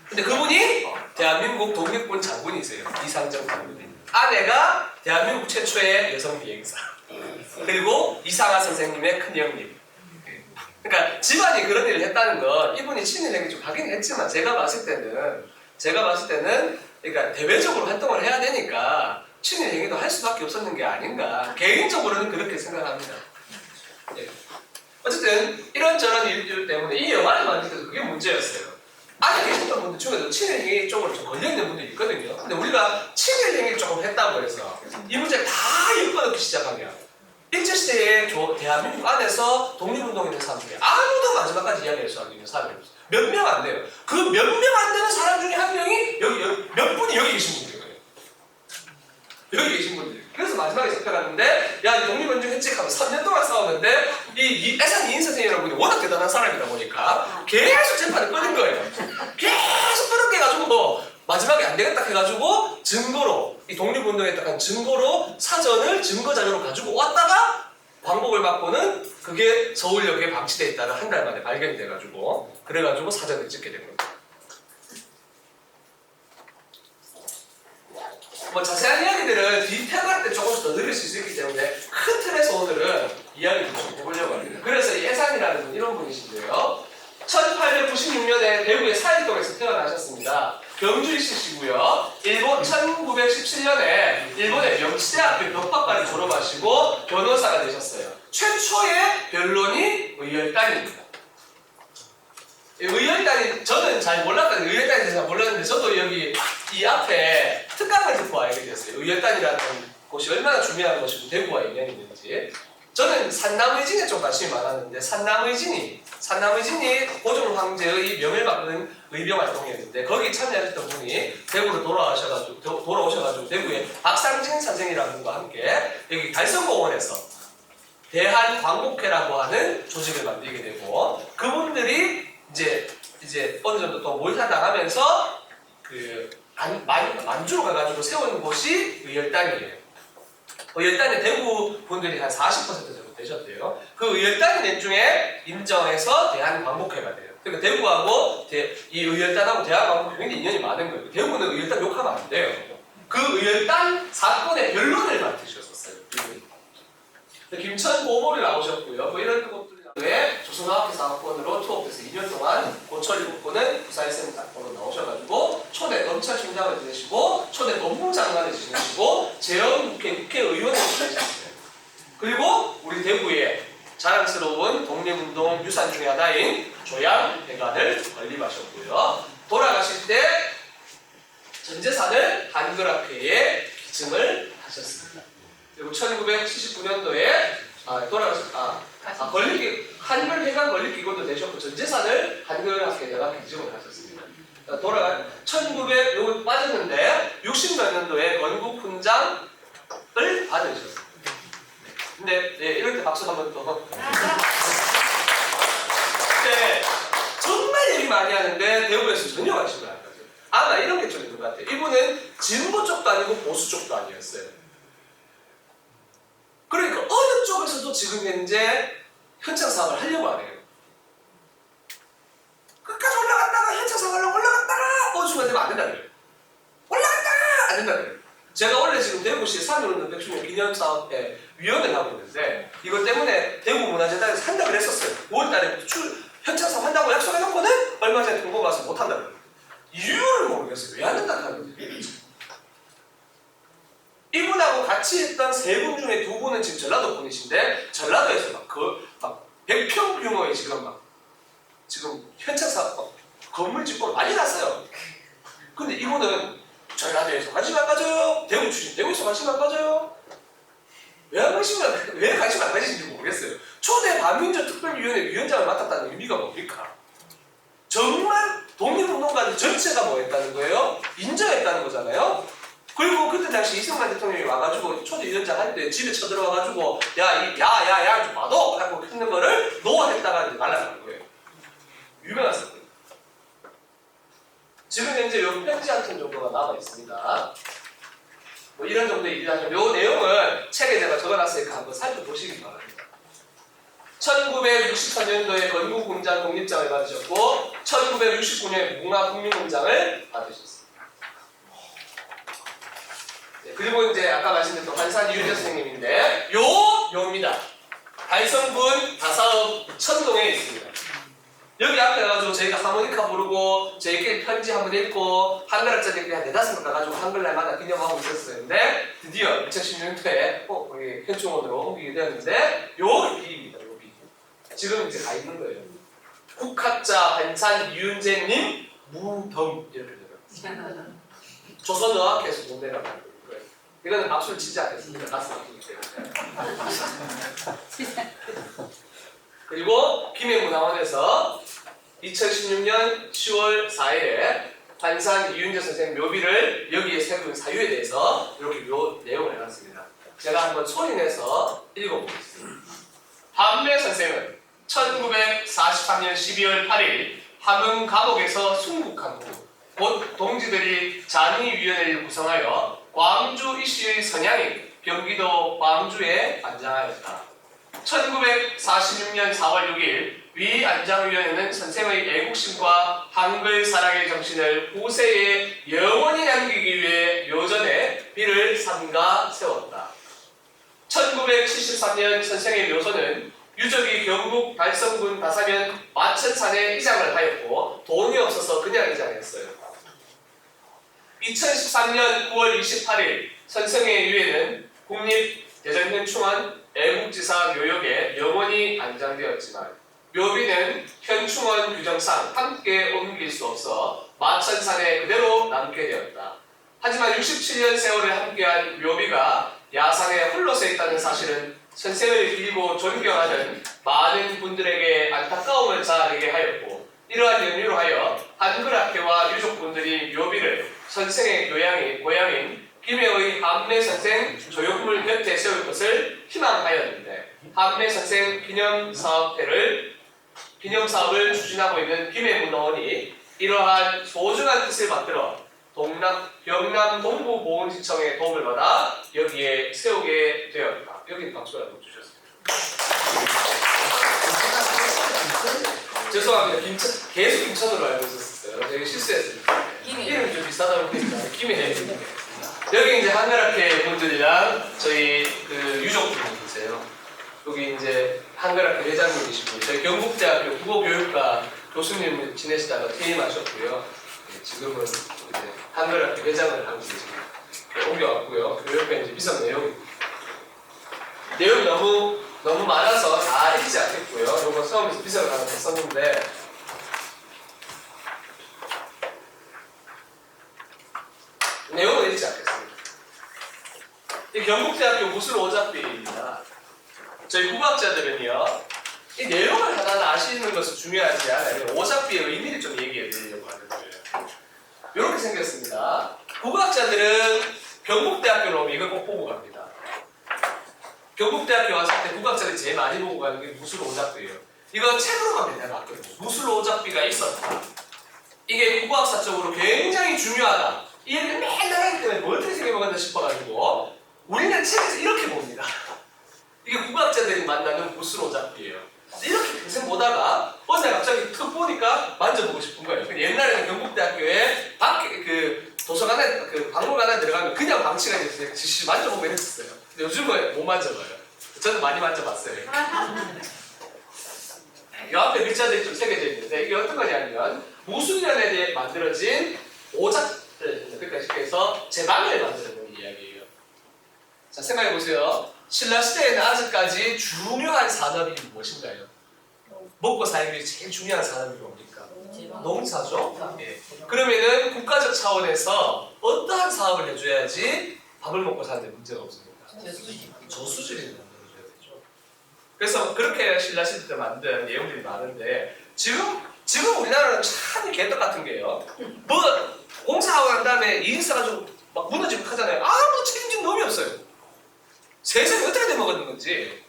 근데 그분이 대한민국 독립군 장군이세요. 이상정 장군이. 아내가 대한민국 최초의 여성 비행사. 그리고 이상하 선생님의 큰형님. 그러니까 집안이 그런 일을 했다는 건 이분이 친일행위 좀 하긴 했지만 제가 봤을 때는 그러니까 대외적으로 활동을 해야 되니까 친일행위도 할 수밖에 없었는 게 아닌가. 개인적으로는 그렇게 생각합니다. 예. 어쨌든 이런저런 일들 때문에 이 영화를 만들 때도 그게 문제였어요. 안에 계셨던 분들 중에도 친일행위 쪽으로 좀 걸려있는 분들이 있거든요. 근데 우리가 친일행위 조금 했다고 해서 이 문제를 다 엮어놓기 시작하면 일제시대에 대한민국 안에서 독립운동에 대한 사람들이 아무도 마지막까지 이야기할 수 있는 사람이 없어요. 몇 명 안 돼요. 그 몇 명 안 되는 사람 중에 한 명이 몇 분이 여기 계신 분들이에요. 여기 계신 분들. 그래서 마지막에 잡혀갔는데, 야, 이 독립운동 했지? 하면 3년 동안 싸웠는데, 애산 이인 선생이라는 분이 워낙 대단한 사람이다 보니까 계속 재판을 끄는 거예요. 계속 끄는 게 가지고 마지막에 안 되겠다 해가지고 증거로, 이 독립운동에 딱한 증거로 사전을 증거 자료로 가지고 왔다가 광복을 받고는 그게 서울역에 방치되어 있다가 한 달 만에 발견이 돼가지고 그래가지고 사전을 찍게 된 겁니다. 뭐 자세한 이야기들은 디테일할 때 조금씩 더 들을 수 있기 때문에 큰 틀에서 오늘은 이야기를 좀 해보려고 합니다. 그래서 예산이라는 분, 이런 분이신데요. 1896년에 대구의 사일동에서 태어나셨습니다. 경주이시고요. 1917년에 일본의 명치대학교 법학과를 졸업하시고 변호사가 되셨어요. 최초의 변론이 의열단입니다. 의열단이 저는 잘 몰랐거든요. 의열단에 대해서 잘 몰랐는데 저도 여기 이 앞에 특강을 듣고 알게 됐어요. 의열단이라는 곳이 얼마나 중요한 곳이고 대구와 인연이 있는지. 저는 산남의진에 좀 관심이 많았는데 산남의진이 고종 황제의 명을 받는 의병 활동이었는데 거기 참여하셨던 분이 대구로 돌아오셔가지고 대구에 박상진 선생이라는 분과 함께 여기 달성공원에서 대한광복회라고 하는 조직을 만들게 되고 그분들이 이제 어느 정도 또 몰타당하면서 만주로 가가지고 세운 곳이 의열단이에요. 의열단의 대구 분들이 한 40% 정도 되셨대요. 그 의열단 연중에 인정해서 대한광복회가 돼요. 그러니까 대구하고 이 의열단하고 대한광복회 굉장히 인연이 많은 거예요. 대구는 의열단 욕하면 안 돼요. 그 의열단 사건의 변론을 맡으셨었어요. 김천 고모를 나오셨고요. 뭐 이런 것들이 나오에 조선화학회 사업권으로 투업돼서 2년 동안 고철 입고는 부사일생 사건으로 나오셔가지고 초대 검찰총장을 지내시고 초대 법무장관을 지내시고 국회의원을 지내셨어요. 그리고 우리 대구에 자랑스러운 독립운동 유산 중의 하나인 조양회관을 건립하셨고요. 돌아가실 때 전 재산을 한글학회에 기증을 하셨습니다. 그리고 1979년도에 한글회관 건립기구도 되셨고 전 재산을 한글학회에다가 기증을 하셨습니다. 1900 빠졌는데 60몇 년도에 건국 훈장을 받으셨습니다. 근데 이럴 때 박수 한번 더. 네, 많이 하는데 대구에서 전혀 관심을 안 가져요. 아마 이런 게 좀 있는 것 같아요. 이분은 진보 쪽도 아니고 보수 쪽도 아니었어요. 그러니까 어느 쪽에서도 지금 현재 현장 사업을 하려고 안 해요. 끝까지 올라갔다가 현장 사업을 하려고 올라갔다가 어느 순간 되면 안 된다는 거예요. 올라갔다가 안 된다는 거예요. 제가 원래 지금 대구시 3.15 100주년 기념사업회 위원회를 하고 있는데 이것 때문에 대구문화재단에서 한다고 그랬었어요. 5월달에 현장 사업 한다고 약속해놓고는 얼마 전에 통보가 와서 못한다는 거예요. 이유를 모르겠어요. 왜 안 된다는 거예요. 이분하고 같이 했던 세 분 중에 두 분은 지금 전라도 분이신데 전라도에서 막 100평 규모의 지금 현장 사업 건물 짓고 난리 났어요. 근데 이분은 전라도에서 관심 안 가져요. 대구 출신 대구에서 관심 안 가져요. 왜 관심 안 가지는지 모르겠어요. 초대 반민족 특별위원회 위원장을 맡았다는 의미가 뭡니까? 정말 독립운동가들 전체가 뭐 했다는 거예요? 인정했다는 거잖아요. 그리고 그때 당시 이승만 대통령이 와가지고 초대위원장 할 때 집에 쳐들어와가지고 야 좀 봐도 하고 했는 거를 노했다가 이제 날아가는 거예요. 유명한 사건. 지금 현재 이 편지 한 통 정도가 남아 있습니다. 뭐 이런 정도의 일이 하죠. 이 내용을 책에 제가 적어놨으니까 한번 살펴보시기 바랍니다. 1964년도에 건국공장 독립장을 받으셨고 1969년에 문화국민공장을 받으셨습니다. 네, 그리고 이제 아까 말씀드렸던 환산 이윤재 선생님인데 요입니다. 달성군 다사업 천동에 있습니다. 여기 앞에 가가지고 저희가 하모니카 부르고 저희끼리 편지 한번 읽고 한글학자들끼리 한 4-5명 가가지고 한글날마다 기념하고 있었는데 드디어 2016년도에 우리 현충원으로 옮기게 되었는데 요 비입니다. 요 비. 지금 이제 가 있는 거예요. 국학자 한산 이윤재님 무덤 이렇게 되어요. 조선어학회에서 돈 내라고 하는 거예요. 이거는 박수를 치지 않겠습니다. 가슴 아프기 때문에. 그리고 김해문화원에서 2016년 10월 4일에 한산 이윤재 선생님 묘비를 여기에 세운 사유에 대해서 이렇게 내용을 해놨습니다. 제가 한번 소리내서 읽어보겠습니다. 한배 선생은 1943년 12월 8일 함흥 감옥에서 순국한 후 곧 동지들이 잔의위원회를 구성하여 광주 이씨의 선양인 경기도 광주에 안장하였다. 1946년 4월 6일 위 안장위원회는 선생의 애국심과 한글 사랑의 정신을 후세에 영원히 남기기 위해 묘전에 비를 삼가 세웠다. 1973년 선생의 묘소는 유적이 경북 달성군 다사면 마천산에 이장을 하였고 돈이 없어서 그냥 이장했어요. 2013년 9월 28일 선생의 유해는 국립대전현충원 애국지사 묘역에 영원히 안장되었지만 묘비는 현충원 규정상 함께 옮길 수 없어 마천산에 그대로 남게 되었다. 하지만 67년 세월을 함께한 묘비가 야산에 홀로 서 있다는 사실은 선생을 빌고 존경하는 많은 분들에게 안타까움을 자아내게 하였고 이러한 연유로 하여 한글학회와 유족분들이 묘비를 선생의 고향인 김해의 한매 선생 조형물 곁에 세울 것을 희망하였는데 한매 선생 기념사업을 추진하고 있는 김해문화원이 이러한 소중한 뜻을 받들어 경남 동부보훈시청의 도움을 받아 여기에 세우게 되었다. 여기 박수를 한번 주셨습니다. 죄송합니다. 계속 김천으로 알고 있었어요. 제가 실수했습니다. 이름이 좀 비슷하다고 했는데 김해. 여기 이제 한글학회 분들이랑 저희 그 유족분이 계세요. 여기 이제 한글학회 회장님이시고 저희 경북대학교 국어교육과 교수님 지내시다가 퇴임하셨고요. 네, 지금은 이제 한글학회 회장을 하고 계십니다. 옮겨왔고요. 교육회 이제 비상 내용이 너무 많아서 다 읽지 않겠고요. 이거 처음에서 비상을 하나 썼는데 내용은 읽지 않겠습니다. 이 경북대학교 무술 오작비입니다. 저희 국악자들은요, 이 내용을 하나 아시는 것은 중요하지 않아요. 오작비의 의미를 좀 얘기해 드리려고 하는 거예요. 이렇게 생겼습니다. 국악자들은 경북대학교로 오면 이걸 꼭 보고 갑니다. 경북대학교 왔을 때 국악자들이 제일 많이 보고 가는 게 무술 오작비예요. 이거 책으로만 맨날 봤거든요. 무술 오작비가 있었다. 이게 국어학사적으로 굉장히 중요하다. 이 얘기를 맨날 하기 때문에 뭘 어떻게 생각하나 싶어가지고 우리는 책에서 이렇게 봅니다. 이게 국어학자들이 만나는 보스로잡기예요. 이렇게 평생 보다가 어느 날 갑자기 툭 보니까 만져보고 싶은 거예요. 옛날에는 경북대학교에 밖에 그 도서관에 그 박물관에 들어가면 그냥 방치가 됐어요. 지시 만져보고 했었어요. 근데 요즘은 못 만져봐요. 저는 많이 만져봤어요. 이 앞에 글자들이 좀 새겨져 있는데 이게 어떤 거냐면 무술년에 대해 만들어진 오작들, 그러니까 해서 제방을 만드는 이야기예요. 자, 생각해 보세요. 신라 시대에는 아직까지 중요한 산업이 무엇인가요? 먹고 살기 위해 제일 중요한 산업이 뭡니까? 농사죠. 예. 그러면은 국가적 차원에서 어떠한 사업을 해줘야지 밥을 먹고 사는데 문제가 없습니까? 저수지를 만들어줘야 되죠. 그래서 그렇게 신라 시대 때 만든 내용들이 많은데 지금 우리나라는 참 개떡 같은 게요. 뭐 공사하고 난 다음에 이인 써가지고 막 무너지고 하잖아요. 아무 책임진 놈이 없어요. 세상이 어떻게 돼 먹었는 건지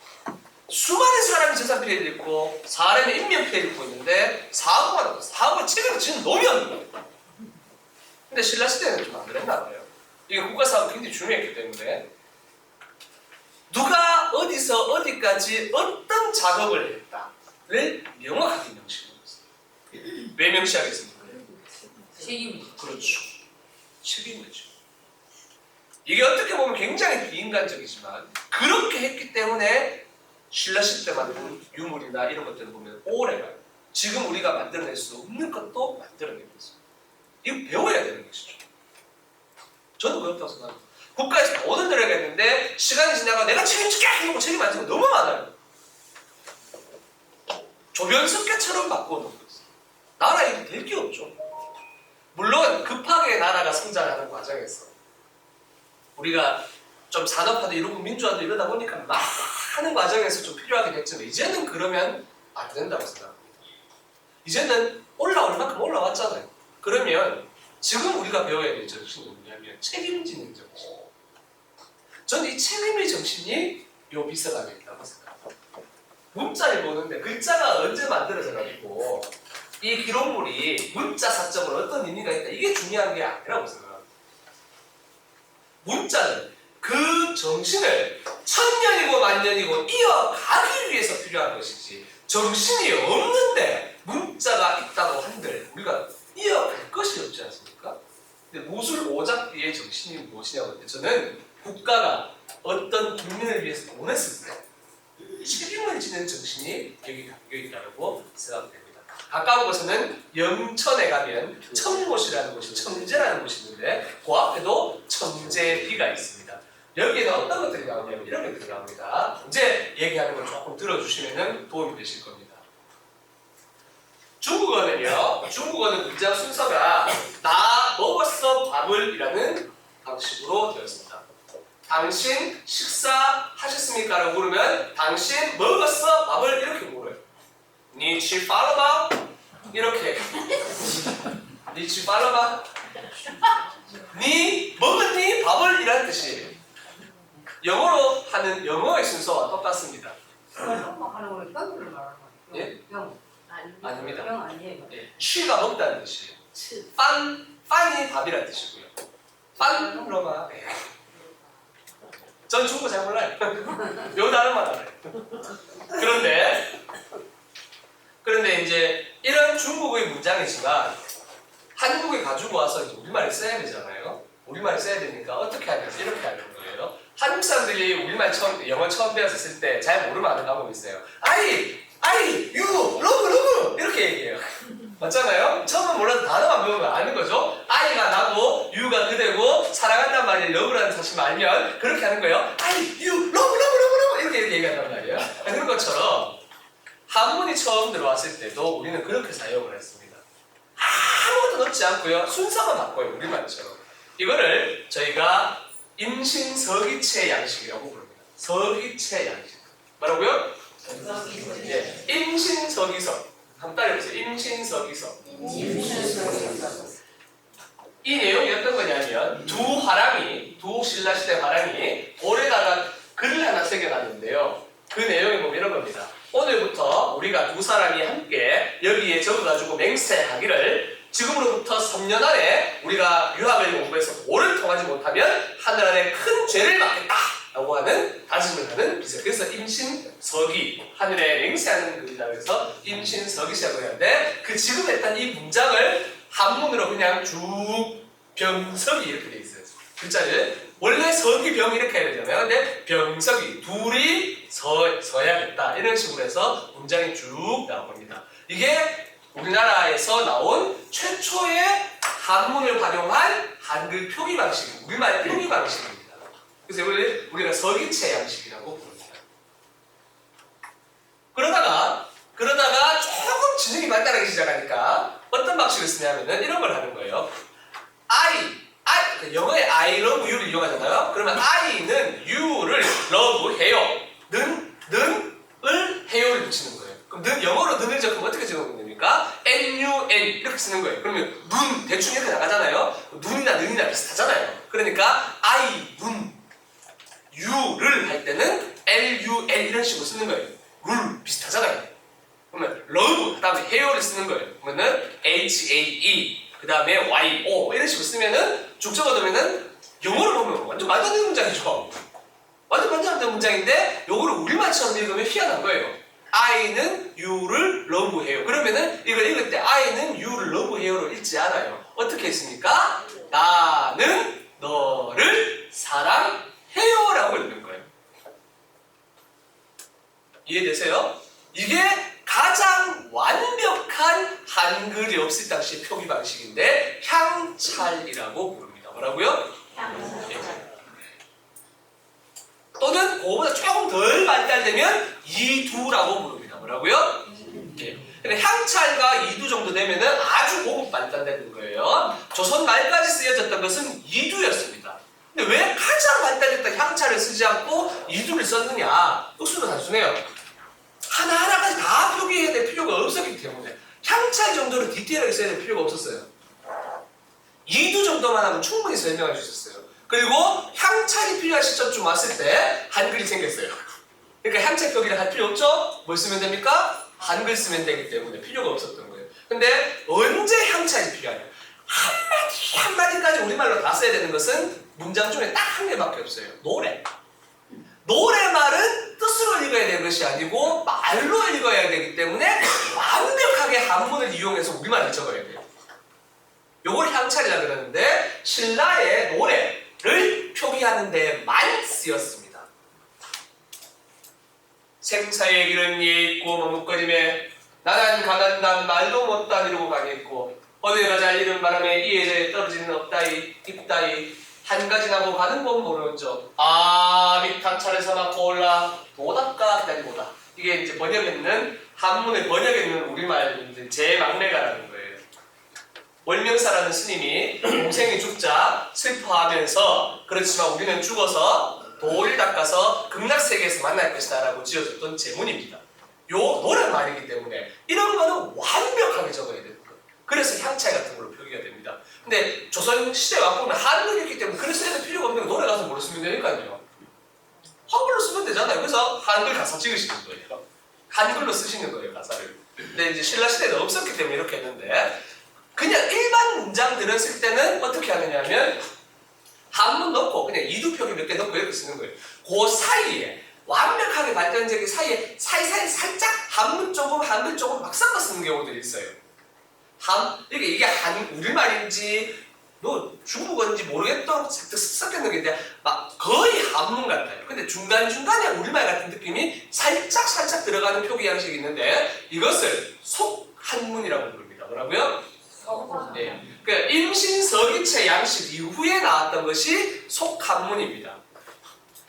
수많은 사람이 재산 피해를 입고 사람의 인명 피해를 입고 있는데 사업을 책임을 지는 놈이 없는 거예요. 근데 신라 시대는 좀 안 그랬나 봐요. 이게 국가 사업이 굉장히 중요했기 때문에 누가 어디서 어디까지 어떤 작업을 했다를 명확하게 명시하고 있어요. 왜 명시하겠습니까? 책임. 그렇죠. 책임이죠. 이게 어떻게 보면 굉장히 비인간적이지만 그렇게 했기 때문에 신라 시대 때 만든 유물이나 이런 것들을 보면 오래가요. 지금 우리가 만들어낼 수 없는 것도 만들어내고 있어요. 이거 배워야 되는 것이죠. 저도 그렇다고 생각합니다. 국가에서 모든 노력을 했는데 시간이 지나가 내가 책임질게 하고 책임 안 지는 거 너무 많아요. 조변석계처럼 바꿔놓은 거였어요. 나라 일이 될 게 없죠. 물론 급하게 나라가 성장하는 과정에서 우리가 좀 산업화도 이루고 민주화도 이러다 보니까 많은 과정에서 좀 필요하긴 했지만 이제는 그러면 안 된다고 생각합니다. 이제는 올라올 만큼 올라왔잖아요. 그러면 지금 우리가 배워야 될 정신이 뭐냐면 책임지는 정신. 저는 이 책임의 정신이 요 비서감에 있다고 생각합니다. 문자를 보는데 글자가 언제 만들어져가지고 이 기록물이 문자 사점으로 어떤 의미가 있다 이게 중요한 게 아니라고 생각합니다. 문자는 그 정신을 천년이고 만년이고 이어가기 위해서 필요한 것이지 정신이 없는데 문자가 있다고 한들 우리가 이어갈 것이 없지 않습니까? 근데 무술 오작비의 정신이 무엇이냐고 하는데 저는 국가가 어떤 국민을 위해서 돈을 쓸 때 책임을 지는 정신이 여기 담겨 있다고 생각됩니다. 가까운 곳에는 영천에 가면 청곳이라는 곳이 청제라는 곳이 있는데 그 앞에도 청제비가 있습니다. 여기에는 어떤 것들이 나오냐면 이런 것들이 나옵니다. 이제 얘기하는 걸 조금 들어주시면 도움이 되실 겁니다. 중국어는 문장 순서가 나 먹었어 밥을 이라는 방식으로 되어 있습니다. 당신 식사하셨습니까? 라고 물으면 당신 먹었어 밥을 이렇게 물어요. 니 치 팔로바? 이렇게 니 치 팔로바? 니 먹었니? 밥을 이라는 뜻이에요. 영어로 하는 영어의 순서와 똑같습니다. 엄마 하는 거는 뼈를 말하는 거예요. 예? 뼈. 아닙니다. 뼈 아니에요. 예, 취가 먹다는 뜻이에요. 빤이 밥이라는 뜻이고요. 빤로마. 전 중국어 잘 몰라요. 요 단어만 알아요. 그런데 이제 이런 중국의 문장이지만 한국에 가지고 와서 이제 우리말을 써야 되잖아요. 우리말을 써야 되니까 어떻게 하냐면 이렇게 하는 거예요. 한국 사람들이 영어 처음 배웠을 때 잘 모르면 하는 방법이 있어요. 유, 러브 이렇게 얘기해요. 맞잖아요? 처음은 몰라도 단어만 배우면 아는 거죠. 아이가 나고 유가 그대고 사랑한단 말이에요. 러브라는 사실만 알면 그렇게 하는 거예요. 유, 러브 이렇게 얘기한단 말이에요. 그런 것처럼 한문이 처음 들어왔을 때도 우리는 그렇게 사용을 했습니다. 아무것도 넣지 않고요. 순서만 바꿔요. 우리말처럼. 이거를 저희가 임신서기체 양식이라고 부릅니다. 서기체 양식. 뭐라고요? 예, 임신서기서. 한번 따라해보세요. 임신서기서. 이 내용이 어떤 거냐면 두 신라시대 화랑이 돌에다가 글을 하나 새겨놨는데요. 그 내용이 보면 이런 겁니다. 오늘부터 우리가 두 사람이 함께 여기에 적어가지고 맹세하기를 지금으로부터 3년 안에 우리가 유학을 공부해서 도를 통하지 못하면 하늘 아래 큰 죄를 받겠다 라고 하는 다짐을 하는 비서. 그래서 임신서기, 하늘에 맹세하는 글이라 해서 임신서기시라고 하는데, 그 지금 했던 이 문장을 한문으로 그냥 쭉 병석이 이렇게 돼 있어요. 글자를 원래 서기 병 이렇게 해야 되잖아요. 근데 병석이 둘이 서야겠다 이런 식으로 해서 문장이 쭉 나옵니다. 이게 우리나라에서 나온 최초의 한문을 활용한 한글 표기 방식, 우리말 표기 방식입니다. 그래서 우리가 서기체 양식이라고 부릅니다. 그러다가 조금 지능이 발달하기 시작하니까 어떤 방식을 쓰냐면은 이런 걸 하는 거예요. 영어에 I love you를 이용하잖아요. 그러면 I는 you를 love 해요. 을 해요를 붙이는 거예요. 그럼 영어로 는을 적으면 어떻게 적으면 됩니까? N-U-N 이렇게 쓰는 거예요. 그러면 눈 대충 이렇게 나가잖아요. 눈이나 는이나 비슷하잖아요. 그러니까 I, 눈, you를 할 때는 L-U-L 이런 식으로 쓰는 거예요. 룰 비슷하잖아요. 그러면 love 그다음에 해요를 쓰는 거예요. 그러면은 H-A-E 그 다음에 Y-O 이런 식으로 쓰면은 쭉 적어두면은 영어로 보면 완전 말도 안 되는 문장이죠. 완전 말도 안 되는 문장인데 요거를 우리말처럼 읽으면 희한한 거예요. I는 you를 love해요. 그러면은 이걸 읽을 때 I는 you를 love해요로 읽지 않아요. 어떻게 읽습니까? 나는 너를 사랑해요라고 읽는 거예요. 이해되세요? 이게 가장 완벽한 한글이 없을 당시의 표기 방식인데 향찰이라고 부릅니다. 뭐라고요? 또는 그거보다 조금 덜 발달되면 이두라고 부릅니다. 뭐라고요? 근데 향찰과 이두 정도 되면은 아주 고급 발달되는 거예요. 조선 말까지 쓰여졌던 것은 이두였습니다. 근데 왜 가장 발달됐던 향찰을 쓰지 않고 이두를 썼느냐? 뜻으로 단순해요. 하나하나까지 다 표기해야 될 필요가 없었기 때문에 향찰 정도로 디테일하게 써야 될 필요가 없었어요. 이두 정도만 하면 충분히 설명할 수 있었어요. 그리고 향찰이 필요한 시점쯤 왔을 때 한글이 생겼어요. 그러니까 향찰 표기를 할 필요 없죠? 뭘 쓰면 됩니까? 한글 쓰면 되기 때문에 필요가 없었던 거예요. 근데 언제 향찰이 필요하냐? 한마디 한마디까지 우리말로 다 써야 되는 것은 문장 중에 딱 한 개밖에 없어요. 노래. 노래말은 뜻으로 읽어야 되는 것이 아니고 말로 읽어야 되기 때문에 완벽하게 한문을 이용해서 우리말을 적어야 돼요. 요걸 향찰이라고 그러는데 신라의 노래를 표기하는 데만 쓰였습니다. 생사의 길은 예 있고 머뭇거림에 나난 가난난 말도 못다 이루고 가겠고 어딜 가자 이른 바람에 이에저에 떨어지는 없다이 입다이 한 가지 나고 가는 건 모르는 적 밑탄찰에서 맞고 올라 도답가 기다리고다. 이게 이제 번역했는 한문을 번역했는 우리말 제 막내가라는 거예요. 월명사라는 스님이 동생이 죽자 슬퍼하면서 그렇지만 우리는 죽어서 도를 닦아서 극락세계에서 만날 것이다 라고 지어줬던 제문입니다. 요 노래말이기 때문에 이런 거는 완벽하게 적어야 되는 거예요. 그래서 향찰 같은 걸로 표기가 됩니다. 근데 조선시대에 와보면 한글이기 때문에 글을 써야 될 필요가 없는 거 노래 가서 뭘로 쓰면 되니까요. 한글로 쓰면 되잖아요. 그래서 한글 가사 찍으시는 거예요. 한글로 쓰시는 거예요, 가사를. 근데 이제 신라시대는 없었기 때문에 이렇게 했는데 그냥 일반 문장들을 쓸 때는 어떻게 하느냐면 한문 넣고 그냥 이두표기 몇 개 넣고 이렇게 쓰는 거예요. 그 사이에 완벽하게 발전적인 사이에 사이사이 살짝 한문 조금 한글 조금 막 섞어 쓰는 경우들이 있어요. 이게 우리말인지 중국어인지 모르겠도록 섞였는 게 있는데 막 거의 한문 같아요. 근데 중간중간에 우리말 같은 느낌이 살짝 들어가는 표기 양식이 있는데 이것을 속한문이라고 부릅니다. 뭐라고요? 네. 그러니까 임신서기체 양식 이후에 나왔던 것이 속한문입니다.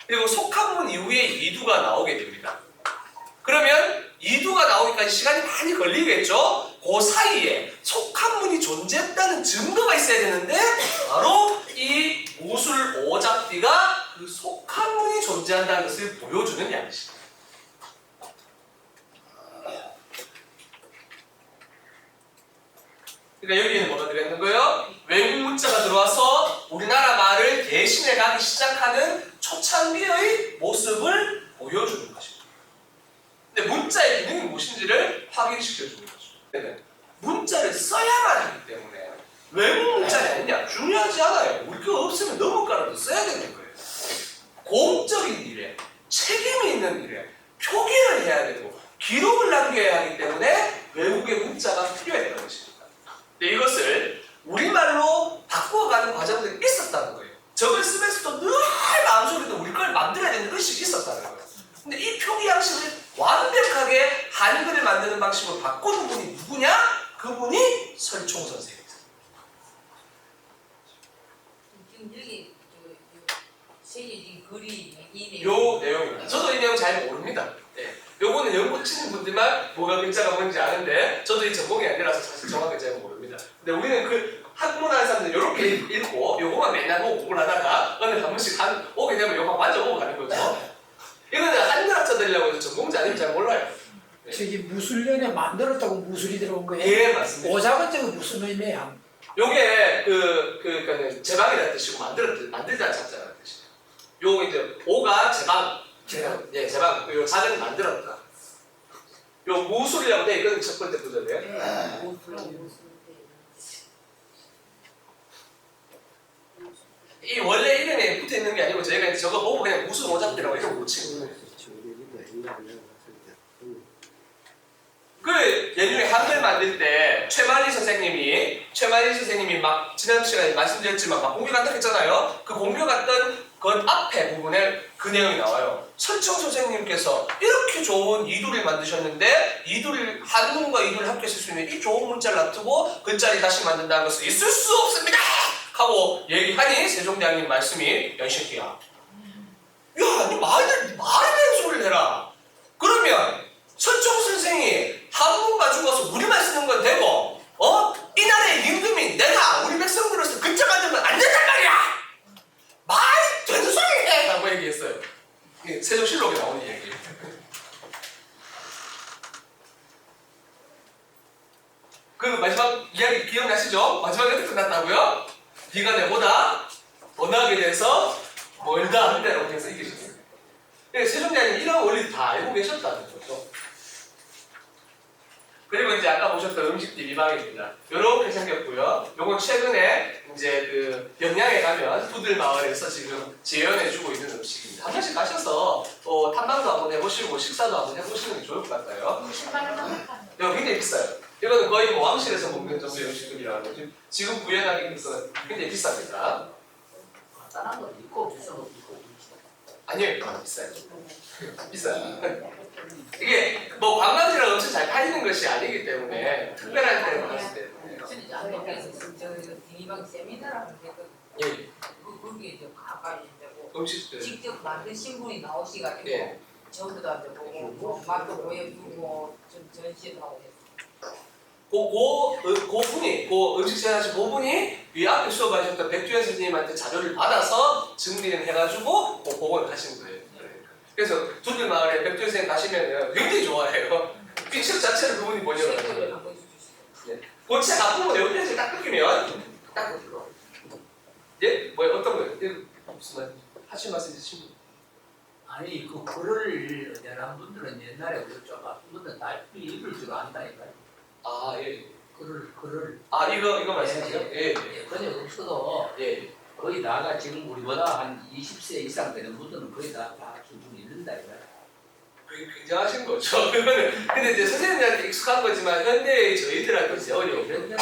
그리고 속한문 이후에 이두가 나오게 됩니다. 그러면 이두가 나오기까지 시간이 많이 걸리겠죠? 그 사이에 속한문이 존재했다는 증거가 있어야 되는데 바로 이 무술 오작비가 그 속한문이 존재한다는 것을 보여주는 양식. 그러니까 여기에는 뭐가 들어있는 거예요? 외국 문자가 들어와서 우리나라 말을 대신해 가기 시작하는 초창기의 모습을 보여주는 것입니다. 근데 문자의 기능이 무엇인지를 확인시켜주는 거죠. 문자를 써야만 하기 때문에 외국 문자이 아니냐? 중요하지 않아요. 우리 거 없으면 넘어가라도 써야 되는 거예요. 공적인 일에, 책임이 있는 일에 표기를 해야 되고 기록을 남겨야 하기 때문에 외국의 문자가 필요했던 것입니다. 근데 이것을 우리말로 바꾸어가는 과정들이 있었다는 거예요. 적을 쓰면서도 늘 마음속에도 우리 걸 만들어야 되는 의식이 있었다는 거예요. 근데 이 표기 양식을 완벽하게 한글을 만드는 방식으로 바꾸는 분이 누구냐? 그분이 설총 선생님입니다. 지금 여기 세계적인 글이 이 요 내용입니다. 저도 이 내용 잘 모릅니다. 네. 요거는 연구 치는 분들만 뭐가 글자가 뭔지 아는데 저도 이 전공이 아니라서 사실 정확하게 잘 모릅니다. 근데 우리는 그 학문하는 사람들 이렇게 읽고 요거만 맨날 보고 공부를 하다가 어느 한 번씩 오게 되면 요거 만져보고 가는 거죠. 이거는 한글 학자 되려고 해서 전공자 아니면 잘 몰라요. 네. 저기 무술년에 만들었다고 무술이 들어온 거예요. 예, 맞습니다. 오작은 저거 무슨 의미야? 요게 그러니까 제방이라는 뜻이고 만들다는 작자라는 뜻이에요. 요 이제 오가 제방, 예, 제방. 요 작은 만들었다. 요 무술이라고 돼 있거든 첫 번째 구절에. 이 원래 이름에 붙어 있는 게 아니고 저희가 이제 저거 보고 그냥 무슨 오작이라고 이름 붙인 거예요. 그 예전에 한글 만들 때 최만희 선생님이 막 지난 시간에 말씀드렸지만 막 공교 간다 했잖아요. 그 공교 갔던 그 앞에 부분에 그 내용이 나와요. 설청 선생님께서 이렇게 좋은 이도를 만드셨는데 이도를 한문과 이도를 함께 쓸 수 있는 이 좋은 문자를 놔두고 글자를 다시 만든다는 것은 있을 수 없습니다! 하고 얘기하니 세종대왕님 말씀이 연식이야. 야, 니 말이 되는 소리를 해라. 그러면 설청 선생이 한문 가지고 와서 우리말 쓰는 건 되고 이 나라의 임금인 내가 우리 백성들로서 글자 만들면 안 된단 말이야! 말이 되는 소리 해! 라고 얘기했어요. 이게 세종실록에 나오는 얘기예요. 그 마지막 이야기 기억나시죠? 마지막에 어떻게 끝났다고요? 네가 내보다 원하게 돼서 멀다 한다라고 해서 이기셨어요. 세종대왕님 이런 원리 다 알고 계셨다는 거죠. 그리고 이제 아까 보셨던 음식집 이방입니다. 요렇게 생겼고요. 요건 최근에 이제 그 영양에 가면 부들 마을에서 지금 재현해주고 있는 음식입니다. 한 번씩 가셔서 탐방도 한번 해보시고 식사도 한번 해보시는 게 좋을 것 같아요. 이거 굉장히 비싸요. 이거는 거의 뭐 왕실에서 먹는 정도의 음식들이라는 거죠. 지금 구현하기는 굉장히 비쌉니다. 다른 거 있고 비싼 거 있고. 아니요, 비싸요. 비싸요. 이게 뭐 관광지랑 엄청 잘 팔리는 것이 아니기 때문에 특별한 데로 갔을 때. 이방 세미나라고 했거든요. 예, 거기에 저 가까이 되고 음식들. 직접 만드신 분이 나오시가지고 예. 전부 다 보고 맛도 보여주고 전시도 하고 했어요. 그 음식 제작하신 그분이 위 앞에 수업하셨던 백주현 선생님한테 자료를 받아서 증빙을 해가지고 복원을 하신 거예요. 그래서 두들 마을에 백주현 선생님 가시면 굉장히 좋아해요. 이 책 자체를 그분이 번역을 하는 거예요. 한번 주시죠. 그 책 앞부분 옆에서 딱 끊기면 딱 끊기고. 예? 뭐 어떤 거예요? 무슨 말? 하실 말씀 있으신 분? 아니 그 글을 내란 분들은 옛날에 우리 좀 아픈 분들 다 읽을 줄 안다니까요. 아 예. 글을 아 이거 말씀이세요? 예. 그냥 없어도 예. 거의 다가 지금 우리보다 한 20세 이상 되는 분들은 거의 다 수준 있는다 이거야. 그게 굉장하신 거죠. 그거는 근데 이제 선생님들한테 익숙한 거지만 현대의 저희들한테 이제 어려워요.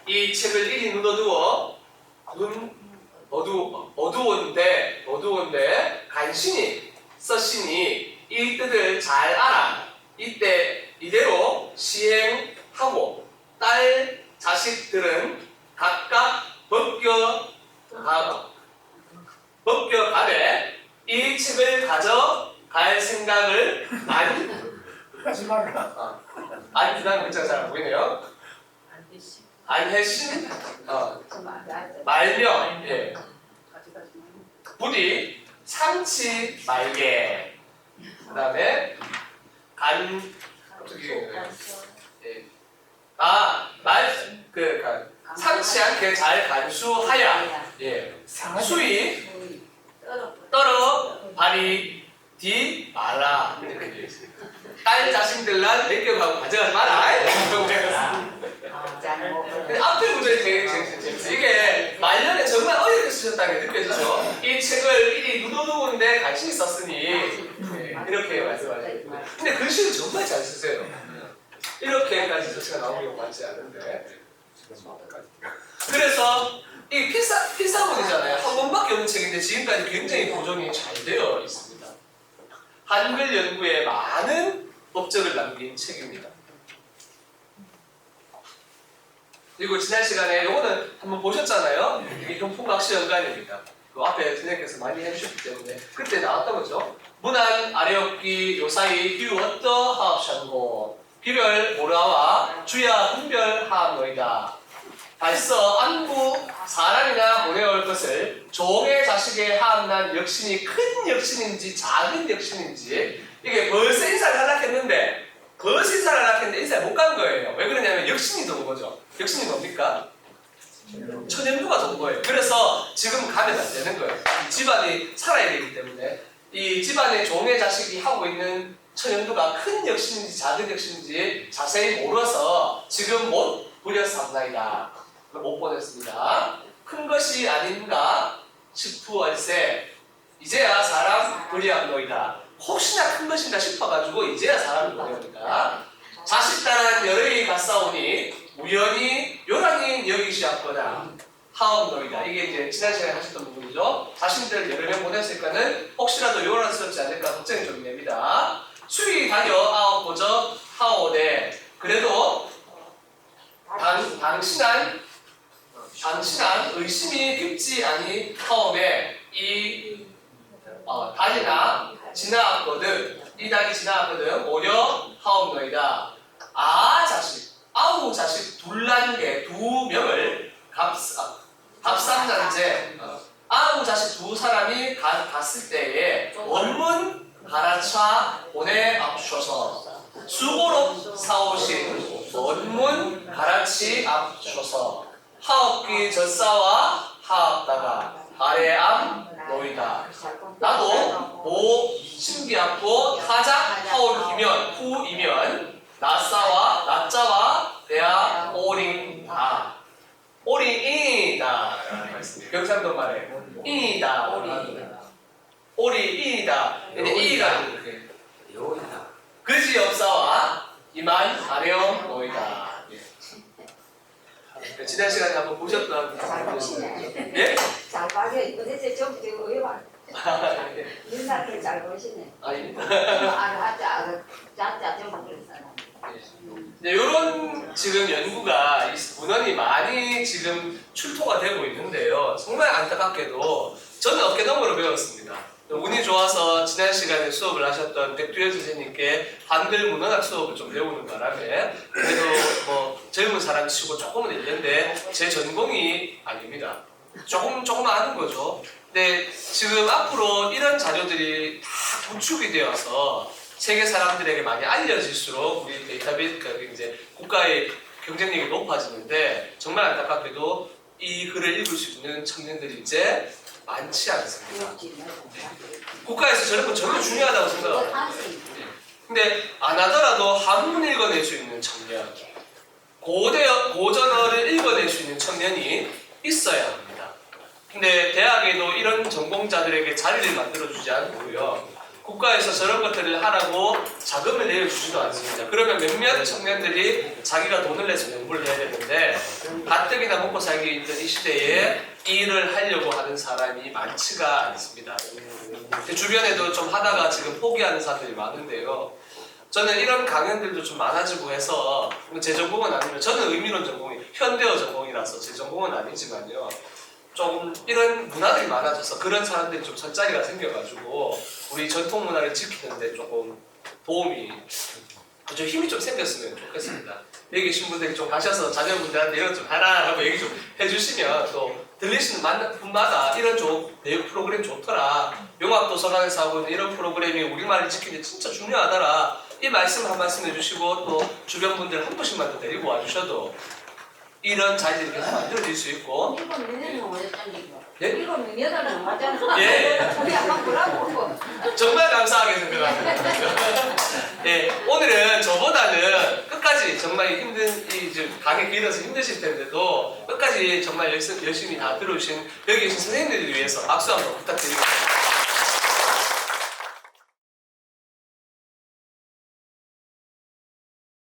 이 책을 이리 눈 어두워 어두운데 간신히 썼으니 이 뜻을 잘 알아. 이때 이대로 시행하고 딸 자식들은 각각 법교가되 이 책을 가져갈 생각을 하지 말라. 안 주다는 글자가 잘 안 보이네요. 안 되시. 안 해신 말며 예. 부디 상치 말게. 그다음에 예. 상치 않게 잘 간수하야. 예. 수위 떨어 발이디 말라. 이렇게 되어 있습니다. 딸 자식들란 내격하고 가져가지 마라. 잘 먹어. 근데 앞에 구절이 되게 재밌어요. 이게 말년에 정말 어렵게 쓰셨다는 게 느껴지죠. 이 책을 이리 누누누는데 간신히 썼으니 이렇게 말씀하셨는데 근데 글씨는 정말 잘 쓰세요. 이렇게까지 글씨가 나오는 것 같지 않은데 그래서 이 필사본이잖아요. 한 권밖에 없는 책인데 지금까지 굉장히 보존이 잘 되어 있습니다. 한글 연구에 많은 업적을 남긴 책입니다. 그리고 지난 시간에 요거는 한번 보셨잖아요. 이게 경풍각시연간입니다. 그 앞에 선생님께서 많이 해주셨기 때문에 그때 나왔던 거죠. 문안 아래없기 요사이 규 어떠 하옵션고 비별 모라와 주야 분별 하옵노이다. 발서 안구 사람이나 보내올 것을 종의 자식의 하옵난 역신이 큰 역신인지 작은 역신인지 이게 벌써 인사를 하려 했는데 벌써 인사를 하려 했는데 인사를 못 간 거예요. 왜 그러냐면 역신이 더 온 거죠. 역신이 뭡니까? 천연두가 더 온 거예요. 그래서 지금 가면 안 되는 거예요. 이 집안이 살아야 되기 때문에 이 집안의 종의 자식이 하고 있는 천연두가 큰 역신인지 작은 역신인지 자세히 모르서 지금 못 부렸사옵나이다. 못 보냈습니다. 큰 것이 아닌가 싶으얼세 이제야 사람 부리합노이다. 혹시나 큰 것인가 싶어가지고 이제야 사람을 보내옵니다. 자식단한 열의 갔사오니 우연히 요란히 여기시었거나 하옵노이다. 이게 이제 지난 시간에 하셨던 부분이죠. 자신들 여러 명 보냈으니까는 혹시라도 요란스럽지 않을까 걱정이 좀 됩니다. 수위 다녀 아옵보저 하오되 그래도 당신한 의심이 깊지 아니 하옵에 이 달이나 지나왔거든 이 달이 지나왔거든 오려 하옵노이다. 아우 자식 둘난개 두 명을 갑상잔재 아우 자식 두 사람이 갔을 때에 원문 가르쳐 보내옵소서. 수고로 사오신 원문 가르치 앞소서. 하옵기 젖사와 하옵다가 아래암 노이다. 나도 모 신기하고 타작 하올이면 후이면 나사와 나자와 대하 오링다. 오리이다. 경상도 말에 이다. 오리이다. 이가 이렇게 그지 없사와 이만 아래엄 노이다. 지난 시간에 한번 보셨던 잘 보시네. 예? 잘 봐요. 도대체 좀 의원. 윤상을 잘 보시네. 아닙니다. 짜짜 좀 그랬어요. 네, 이런 지금 연구가 문헌이 많이 지금 출토가 되고 있는데요. 정말 안타깝게도 저는 어깨너머로 배웠습니다. 운이 좋아서 지난 시간에 수업을 하셨던 백두현 선생님께 한글 문헌학 수업을 좀 배우는 바람에 그래도 뭐 젊은 사람 치고 조금은 있는데 제 전공이 아닙니다. 조금 아는 거죠. 근데 지금 앞으로 이런 자료들이 다 구축이 되어서 세계 사람들에게 많이 알려질수록 우리 데이터베이스 이제 국가의 경쟁력이 높아지는데 정말 안타깝게도 이 글을 읽을 수 있는 청년들이 이제 많지 않습니다. 국가에서 저런 건 전혀 중요하다고 생각합니다. 근데 안 하더라도 한문 읽어낼 수 있는 청년, 고전어를 읽어낼 수 있는 청년이 있어야 합니다. 근데 대학에도 이런 전공자들에게 자리를 만들어주지 않고요. 국가에서 저런 것들을 하라고 자금을 내려주지도 않습니다. 그러면 몇몇 청년들이 자기가 돈을 내서 공부를 해야 되는데 가뜩이나 먹고 살기 힘든 이 시대에 이 일을 하려고 하는 사람이 많지가 않습니다. 주변에도 좀 하다가 지금 포기하는 사람들이 많은데요. 저는 이런 강연들도 좀 많아지고 해서 제 전공은 아니면 저는 의미론 전공이 현대어 전공이라서 제 전공은 아니지만요. 좀 이런 문화들이 많아져서 그런 사람들이 좀 선자리가 생겨가지고 우리 전통 문화를 지키는데 조금 도움이 좀 힘이 좀 생겼으면 좋겠습니다. 여기 계신 분들이 좀 가셔서 자녀분들한테 이런 좀 하라 하고 얘기 좀 해주시면 또 들리시는 분마다 이런 내용 프로그램 좋더라. 용학도서관에서 하고 있는 이런 프로그램이 우리말을 지키는 게 진짜 중요하더라. 이 말씀 한 말씀 해주시고 또 주변 분들 한 분씩만 더 데리고 와주셔도 이런 자리들이 계속 만들어질 수 있고 이건 내년은 왜 잘리고? 예? 일곱 명, 여덟 명 맞잖아. 예. 우리 한번 보라고. 정말 감사하게 생각합니다. 예, 오늘은 저보다는 끝까지 정말 힘든 이 강의 길어서 힘드실 텐데도 끝까지 정말 열심히 다 들어주신 여기 계신 선생님들을 위해서 박수 한번 부탁드리고